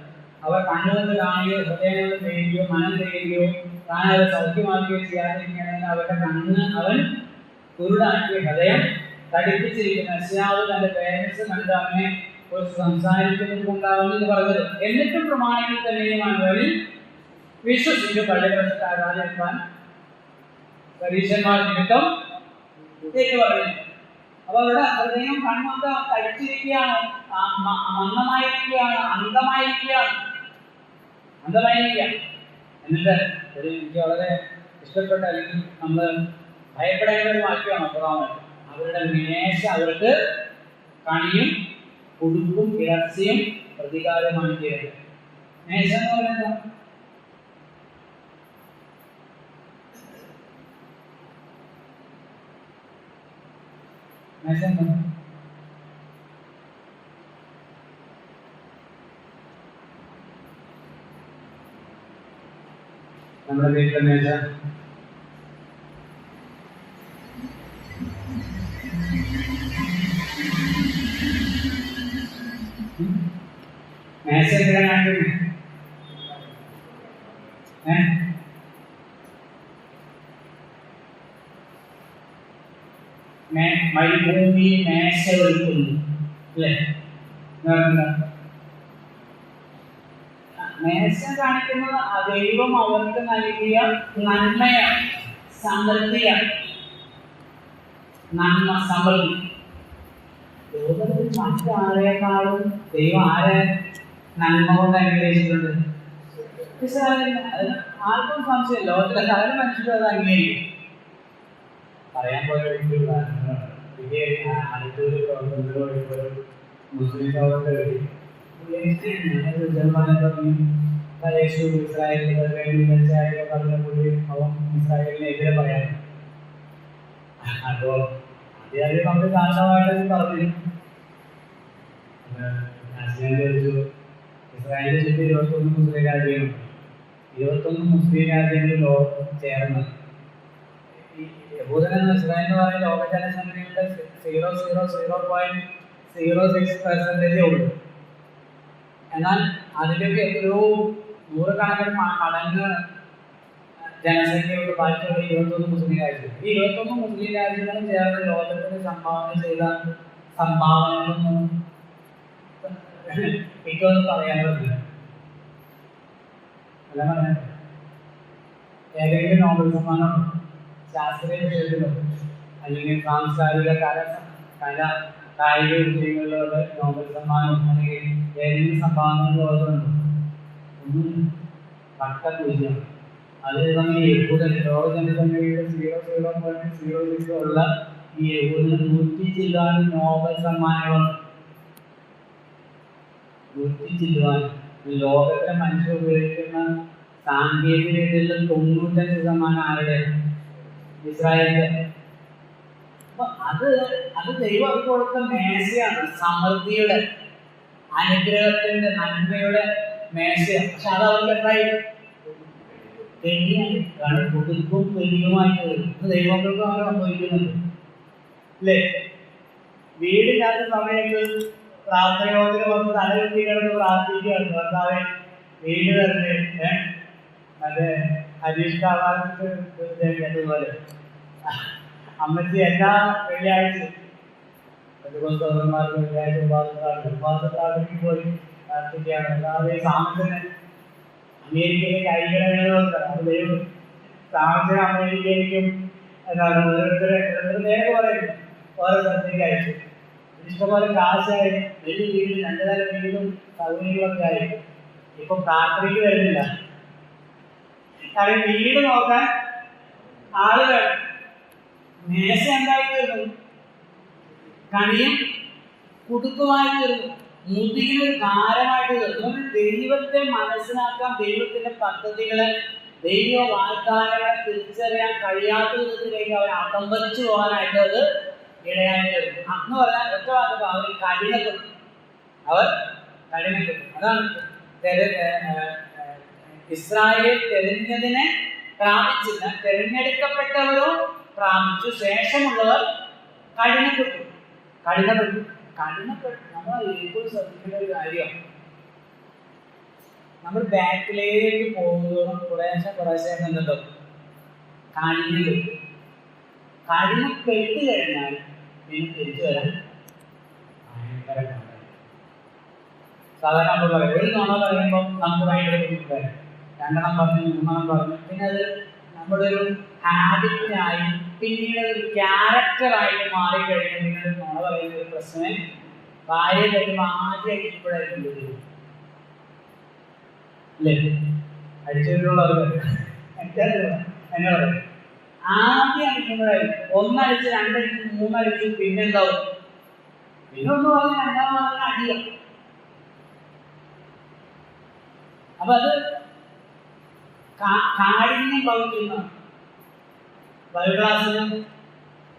അവർ കണ്ണുകൊണ്ട് കാണുകയോ ഹൃദയം കൊണ്ട് ചെയ്യുകയോ മനം ചെയ്യുകയോ താൻ അത് സൗഖ്യമാക്കുകയോ ചെയ്യാതിരിക്കണമെന്ന് അവരുടെ കണ്ണ് അവൻ കുരുടാക്കിയ ഹൃദയം തടിപ്പിച്ചിരിക്കുന്ന യെശയ്യാവ് തന്റെ പേരൻസ് കണ്ട് അവനെ കുറിച്ച് സംസാരിക്കുന്നത് കൊണ്ടാവുമെന്ന് പറഞ്ഞത്. എന്നിട്ടും പ്രമാണികൾ തന്നെയും അവരിൽ വിശ്വസിച്ച് പള്ളിപ്രദേശത്ത് ആരാധിക്കാൻ പരീക്ഷന്മാർ നിമിത്തം പറഞ്ഞു. അപ്പൊ അവരുടെ ഹൃദയം കണ്ണൊക്കെ തടിച്ചിരിക്കുകയാണ്, മന്ദമായിരിക്കുകയാണ്, അന്ധമായിരിക്കുകയാണ്. എന്നിട്ട് എനിക്ക് വളരെ ഇഷ്ടപ്പെട്ട, അല്ലെങ്കിൽ നമ്മൾ ഭയപ്പെടേണ്ട ഒരു വാക്യമാണ് 10. അവരുടെ മേശ അവർക്ക് കണിയും കൊടുക്കും ഇടർച്ചയും പ്രതികാരമാണ് ചെയ്യുന്നത്. മേശ എന്ന് പറയുന്നത് നമ്മുടെ വീട്ടിലെ മേശ എന്തിനാണ്? മരുഭൂമി മേശ ഒരുക്കുന്നു അല്ലേ? മേശ കാണിക്കുന്നത് ദൈവം അവർക്ക് നൽകിയ നന്മയാണ്, സമൃദ്ധിയാണ്. നന്മ, സമൃദ്ധി. ലോകത്തിൽ മറ്റാരേക്കാളും ദൈവം ആരെ നന്മ കൊണ്ട് അനുഗ്രഹിച്ചിട്ടുണ്ട്? ആർക്കും സംശയം. ലോകത്തിലെ സകല മനുഷ്യരും അത് അംഗീകരിക്കും. പറയാൻ പോയ മുസ്ലിം ഇസ്രായേലിനെതിരെ പറയാൻ. അപ്പോ ആദ്യം നമ്മൾ കാരണമായിട്ട് പറഞ്ഞു. ഇസ്രായേലിന്റെ ചുറ്റും 21 മുസ്ലിം രാജ്യങ്ങളുണ്ട്. 21 മുസ്ലിം രാജ്യങ്ങളിൽ ചേർന്ന് യഹൂദനെന്ന് ഇസ്രായേൽ എന്ന് പറയുന്ന ലോക ജനസംഖ്യയുടെ 0.06% ഉള്ളൂ. എന്നാൽ അതിലേക്ക് എത്രയോ നൂറുകണക്കിന് മടങ്ങ് ജനസംഖ്യയുള്ള ബാക്കിയുള്ള 21 മുസ്ലിം രാജ്യങ്ങൾ. ഈ 21 മുസ്ലിം രാജ്യങ്ങളും ചേർന്ന് ലോകത്തിന് സംഭാവന ചെയ്ത സംഭാവനകളൊന്നും എനിക്കൊന്നും പറയാൻ പറ്റില്ല. അല്ല പറയാൻ ഏതെങ്കിലും നോബൽ സമ്മാനം ശാസ്ത്രീയ വിഷയത്തിലോ അല്ലെങ്കിൽ സാംസ്കാരിക കായിക വിഷയങ്ങളിലോ നോബൽ സമ്മാനം അല്ലെങ്കിൽ ഏതെങ്കിലും സംഭാവനകളോ ഉണ്ടോ? ഒന്നും വട്ടപൂജ്യം. അത് നമ്മൾ യഹൂദൻ ലോക ജനസംഖ്യയുടെ 0.06 ഉള്ള ഈ യഹൂദന് 100 ചില്ലാൻ നോബൽ സമ്മാനങ്ങളുണ്ട്. 100 ചില്ലുവാൻ. ലോകത്തിലെ മനുഷ്യർ ഉപയോഗിക്കുന്ന സാങ്കേതിക വിദ്യകളിൽ 95% ആരുടെ ഇസ്രായേലിന്റെ. അപ്പൊ അത് ദൈവം അവർക്ക് കൊടുത്ത മേശയാണ്, സമൃദ്ധിയുടെ, അനുഗ്രഹത്തിന്റെ, നന്മയുടെ മേശയാണ്. പക്ഷെ അത് അവർക്ക് എന്തായി? തെളിയാണ്. കാരണം കുടുക്കും തെളിയുമായിട്ട് ദൈവങ്ങൾക്ക് അങ്ങനെ സംഭവിക്കുന്നുണ്ട് അല്ലേ? വീടില്ലാത്ത സമയത്ത് പ്രാർത്ഥനയോത്തിന് വന്ന് തലകുത്തി കിടന്ന് പ്രാർത്ഥിക്കുകയാണ്, ഭർത്താവെ വീട് തന്നെ മറ്റേ അരിഷ്ടാവാദതുപോലെ അമ്മച്ചി എല്ലാ വെള്ളിയാഴ്ചയും സഹോദരന്മാർക്ക് വെള്ളിയാഴ്ച ഉപാസപ്രാർത്ഥനയ്ക്ക് പോയി പ്രാർത്ഥിക്കുകയാണ്. അല്ലാതെ സാമത്തിന് അമേരിക്കയിലേക്ക് അയക്കണമെന്നുണ്ട്. അത് ദൈവം സാമത്തിന് അമേരിക്കയിലേക്കും എന്താണ് ഓരോരുത്തരെ നേരെ പറയുന്നു, ഓരോ സ്ഥലത്തേക്ക് അയച്ചു. ഇഷ്ടംപോലെ കാശായി, വലിയ വീട്, 2 നില വീടും സൗകര്യങ്ങളൊക്കെ ആയി. ഇപ്പൊ പ്രാർത്ഥനയ്ക്ക് വരുന്നില്ല. കാരണം വീട് നോക്കാൻ ആളുകൾ. മേശ എന്തായി തീർന്നു? കണിയും കുടുക്കുമായി തീർന്നു, മുതുകിനൊരു ഭാരമായിട്ട് തീർന്നു. ദൈവത്തെ മനസ്സിലാക്കാൻ, ദൈവത്തിന്റെ പദ്ധതികളെ, ദൈവ വാഗ്ദാനങ്ങളെ തിരിച്ചറിയാൻ കഴിയാത്ത വിധത്തിലേക്ക് അവർ അകമ്പതിച്ചു പോകാനായിട്ട് അത് ഇടയായി തീർന്നു. എന്ന് പറഞ്ഞാൽ ഒറ്റ വാക്ക് അവർ കഠിനപ്പെട്ടു. അതാണ് ഇസ്രായേൽ തെരഞ്ഞതിനെ പ്രാപിച്ചില്ല, തെരഞ്ഞെടുക്കപ്പെട്ടവരോ പ്രാപിച്ചു, ശേഷമുള്ളവർ കഠിനപ്പെട്ടു. നമ്മൾ എപ്പോഴും ശ്രദ്ധിക്കേണ്ട ഒരു കാര്യമാണ്. നമ്മൾ ബാക്കിലേക്ക് പോകുന്നതോറും കുറേശ്ശെ എന്നുണ്ടോ കഠിനപ്പെട്ട് കഴിഞ്ഞാൽ പിന്നെ തിരിച്ചു വരാൻ ഭയങ്കര സാധാരണ നമ്മൾ പറയും, ഒരു നുണ പറയുമ്പോൾ നമുക്ക് ഭയങ്കര ബുദ്ധിമുട്ടായി, 2 പറഞ്ഞു 3 പറഞ്ഞു, പിന്നെ അത് നമ്മുടെ ഒരു ഹാബിറ്റായി, പിന്നീട് ഒരു ക്യാരക്ടറായിട്ട് മാറിക്കഴിഞ്ഞാൽ പിന്നെ ഒരു നുണ പറയുന്ന ഒരു പ്രശ്നമേ ഭാര്യ കഴിയുമ്പോൾ ആദ്യമായിട്ട് ഇപ്പോഴായിരിക്കും അല്ലേ? അടിച്ചുള്ളവർ എന്നോട് ആദ്യം അടിക്കുമ്പോഴായിരിക്കും. 1 അടിച്ച് 2 അടിച്ച് 3 അടിച്ചു, പിന്നെന്താവും? പിന്നെ ഒന്ന് പറഞ്ഞ് 2ാം പറഞ്ഞ അടിയാണ്. അപ്പൊ അത് കാഠിന്യം ഭവിക്കുന്ന ബൈബിൾ ക്ലാസ്സിന്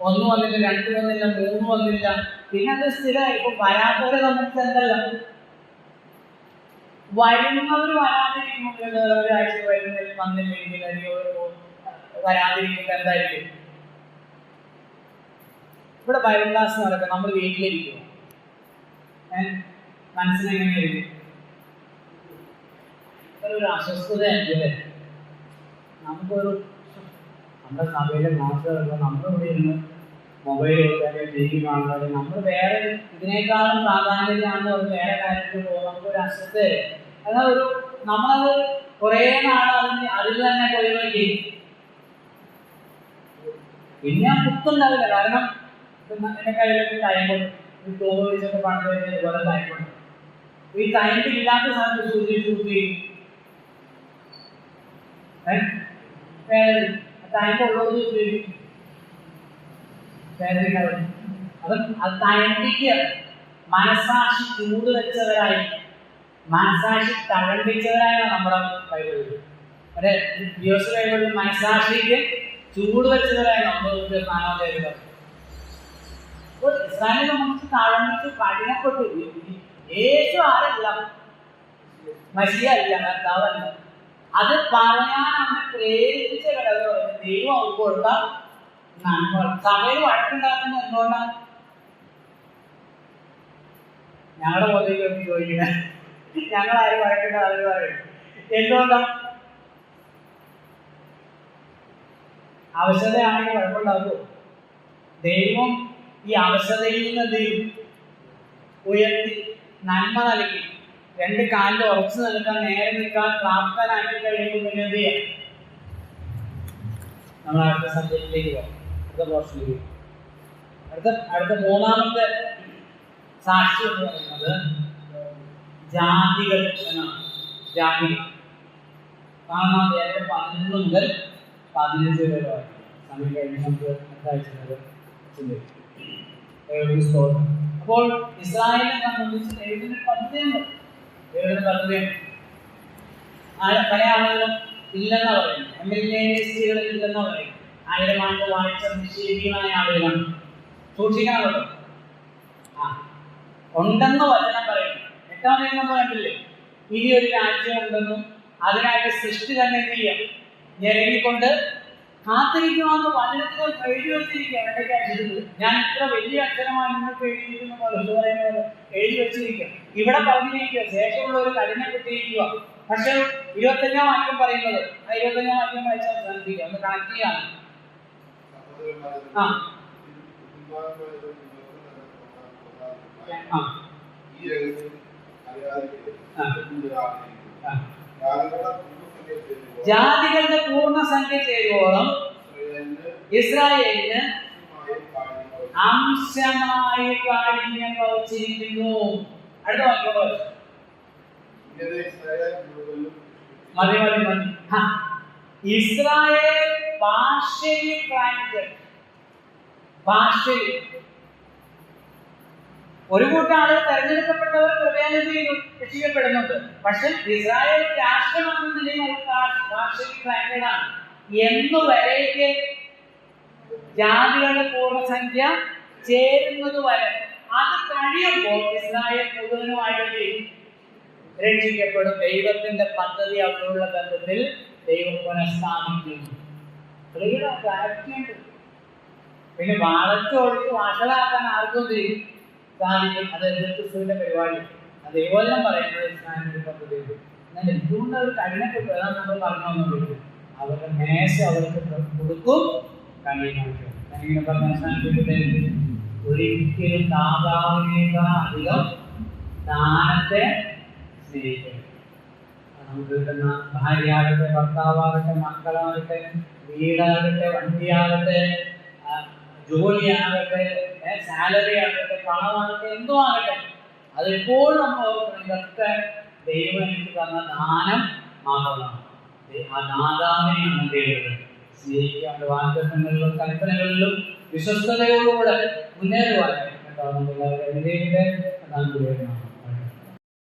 1 വന്നില്ല, 2 വന്നില്ല, 3 വന്നില്ല, പിന്നെ അത് സ്ഥിരമായി. ഇപ്പൊ വരാത്തവരെ സംബന്ധിച്ച് എന്തല്ല, വരുന്നവർ വരാതിരിക്കുമ്പോൾ ഒരാഴ്ച വന്നില്ലെങ്കിൽ വരാതിരിക്കുമ്പോൾ എന്തായിരിക്കും? ഇവിടെ ബൈബിൾ ക്ലാസ് നടക്കുക, നമ്മൾ വീട്ടിലിരിക്കും, മനസ്സിനെങ്ങനെയായിരിക്കും? ഒരു അസ്വസ്ഥതയല്ലേ? നമുക്കൊരു നമ്മുടെ സഭയിലെ ക്ലാസ് നടക്കുമ്പോൾ നമ്മളിവിടെ ഇരുന്ന് മൊബൈൽ കൊടുക്കാതെ ടി വി കാണുന്നത്, നമ്മൾ വേറെ ഇതിനേക്കാളും പ്രാധാന്യത്തിലാണെന്ന് പറഞ്ഞ് വേറെ കാര്യത്തിൽ പോകും, നമുക്കൊരു അസ്വസ്ഥതയല്ലേ? എന്നാൽ നമ്മളത് കുറേ നാൾ അതിൽ തന്നെ പോയി ചെയ്യും, പിന്നെ കുത്തുണ്ടാവില്ല. കാരണം എൻ്റെ കയ്യിലൊക്കെ ടൈമുണ്ട്, വിളിച്ചൊക്കെ പണ്ട് കഴിഞ്ഞാൽ ഇതുപോലെ ടൈമുണ്ട്. ഈ ടൈമിൽ ഇല്ലാത്ത സമയത്ത് സൂചിച്ച് ടൈമുള്ളത് ഉപയോഗിക്കും. അത് തഴമ്പിക്കുക, മനസാക്ഷി ചൂട് വെച്ചവരായി, മനസാക്ഷി തഴമ്പിച്ചവരായാണ് നമ്മുടെ ബൈബിളിൽ. അതെ, യോസ് ബൈബിളിൽ മനസാക്ഷിക്ക് ചൂട് വെച്ചവരായി നമ്മൾ 4 അപ്പോൾ ഇസ്രായേലിനെ സംബന്ധിച്ച് തഴമ്പിച്ച് കഠിനപ്പെട്ടു. യേശു ആരല്ല, മശിയ അല്ല, കർത്താവല്ല. അത് പറയാൻ അവനെ പ്രേരിപ്പിച്ച ഘടകം പറയുന്നത് ദൈവം അവർക്ക് കൊടുത്ത നന്മകൾ. സഭയിൽ വഴക്കുണ്ടാക്കുന്നത് എന്തുകൊണ്ടാണ്? ഞങ്ങളുടെ ബോധം ചോദിക്കുന്നത്, ഞങ്ങൾ ആരും വഴക്കുണ്ട അവർ പറയും എന്തുകൊണ്ടാണ്? അവശതയാണെങ്കിൽ കുഴപ്പമുണ്ടാകുമോ? ദൈവം ഈ അവശതയിൽ നിന്ന് എന്ത് ചെയ്യും? ഉയർത്തി നന്മ നൽകി 2 കാലിൽ ഉറച്ചു നിൽക്കാൻ, നേരെ നിൽക്കാൻ പ്രാപ്തനാക്കി കഴിയുമ്പോൾ പിന്നെ എന്ത് ചെയ്യാം? നമ്മൾ അടുത്ത സബ്ജക്റ്റിലേക്ക് പോകാം, അടുത്ത പോർഷനിലേക്ക്. അടുത്ത 3ാമത്തെ സാക്ഷി എന്ന് പറയുന്നത് ജാതികൾ എന്നാണ്. ജാതി 11 മുതൽ 15 വരെ വായിക്കും. സമയം കഴിഞ്ഞ് നമുക്ക് അടുത്താഴ്ച ചിന്തിക്കും. അപ്പോൾ ഇസ്രായേലിനെ സംബന്ധിച്ച് ദൈവത്തിന്റെ പദ്ധതിയുണ്ട്. പല ആളുകളും ഇല്ലെന്നാ പറയുന്നത്, എംഎൽഎ ഇല്ലെന്നാ പറയുന്നത്. 1000 ആണ്ട് വായിച്ച നിഷേധികളായ ആളുകളാണ്. സൂക്ഷിക്കാനുള്ളത് ഉണ്ടെന്ന് വചനം പറയുന്നു. 8-ാം നിയമം കണ്ടില്ലേ? ഇനി ഒരു രാജ്യം ഉണ്ടെന്നും അതിനായിട്ട് സൃഷ്ടി തന്നെ എന്ത് ചെയ്യാം, ഞെരങ്ങിക്കൊണ്ട് കാത്തിരിക്കുവാന്ന് വചനത്തിൽ എഴുതി വെച്ചിരിക്കുക. ഞാൻ ഇത്ര വലിയ അക്ഷരമായി നിങ്ങൾക്ക് എഴുതിയിരിക്കുന്ന പറയുന്നത് എഴുതി വെച്ചിരിക്കുക. ഇവിടെ പറഞ്ഞിരിക്കുക ശേഷമുള്ള ഒരു കഠിന കിട്ടിയിരിക്കുക. പക്ഷെ 25-ാം വാക്യം പറയുന്നത്, ആ 25-ാം വാക്യം വായിച്ചാൽ ശ്രദ്ധിക്കുക, ഒന്ന് കണക്ട് ചെയ്യാം. ജാതികളുടെ പൂർണ്ണസംഖ്യ ചേരുവോളം ഇസ്രായേലിന് അംശമായി കാഠിന്യം ഭവിച്ചിരിക്കുന്നു. അടുത്ത വാക്യം മതി. ഇസ്രായേൽ ഭാഷയിൽ ഒരു കൂട്ടം ആളുകൾ തെരഞ്ഞെടുക്കപ്പെട്ടവർ കൃപയാനം ചെയ്തു രക്ഷിക്കപ്പെടുന്നുണ്ട്. പക്ഷെ ഇസ്രായേൽ രാഷ്ട്രമെന്ന നിലയിൽ ഭാഷയിൽ ക്രൈൻഡാണ് എന്നുവരേക്ക് ജാതികളുടെ പൂർണ്ണസംഖ്യ ചേരുന്നത് വരെ. അത് കഴിയുമ്പോൾ ഇസ്രായേൽ മുഴുവനുമായിട്ട് രക്ഷിക്കപ്പെടും. ദൈവത്തിന്റെ പദ്ധതി അവരുള്ള ബന്ധത്തിൽ ദൈവം പുനഃസ്ഥാപിക്കുന്നു. പിന്നെ വളച്ചൊഴിച്ച് വഷളാക്കാൻ ആർക്കും സാധിക്കും. അത് ക്രിസ്തുവിന്റെ പരിപാടി. അതേപോലെ പറയുന്നത് ഇസ്രായേലിന്റെ പദ്ധതി. എന്നാൽ എന്തുകൊണ്ട് അവർ കഠിനപ്പെട്ടു അതാണ് നമ്മൾ പറഞ്ഞു. അവരുടെ മേശ അവർക്ക് കൊടുക്കും. ഇങ്ങനെ പറഞ്ഞ ഒരിക്കലും ദാതാവിനേക്കാൾ അധികം ദാനത്തെ സ്നേഹിക്കണം. നമുക്ക് കിട്ടുന്ന ഭാര്യയാകട്ടെ, ഭർത്താവാകട്ടെ, മക്കളാകട്ടെ, വീടാകട്ടെ, വണ്ടിയാകട്ടെ, ജോലിയാകട്ടെ, സാലറി ആകട്ടെ, പണമാകട്ടെ, എന്തോ ആകട്ടെ, അതെപ്പോഴും നമ്മൾ ഓർക്കണം ഇതൊക്കെ ദൈവം എനിക്ക് തന്ന ദാനം മാത്രമാണ്. ആ ദാതാവിനെയാണ് ദൈവം സ്നേഹിക്കാണ്ട് വാഗ്ദത്തങ്ങളിലും കൽപ്പനകളിലും വിശ്വസ്തയോടുകൂടെ മുന്നേറുവാനായിട്ട്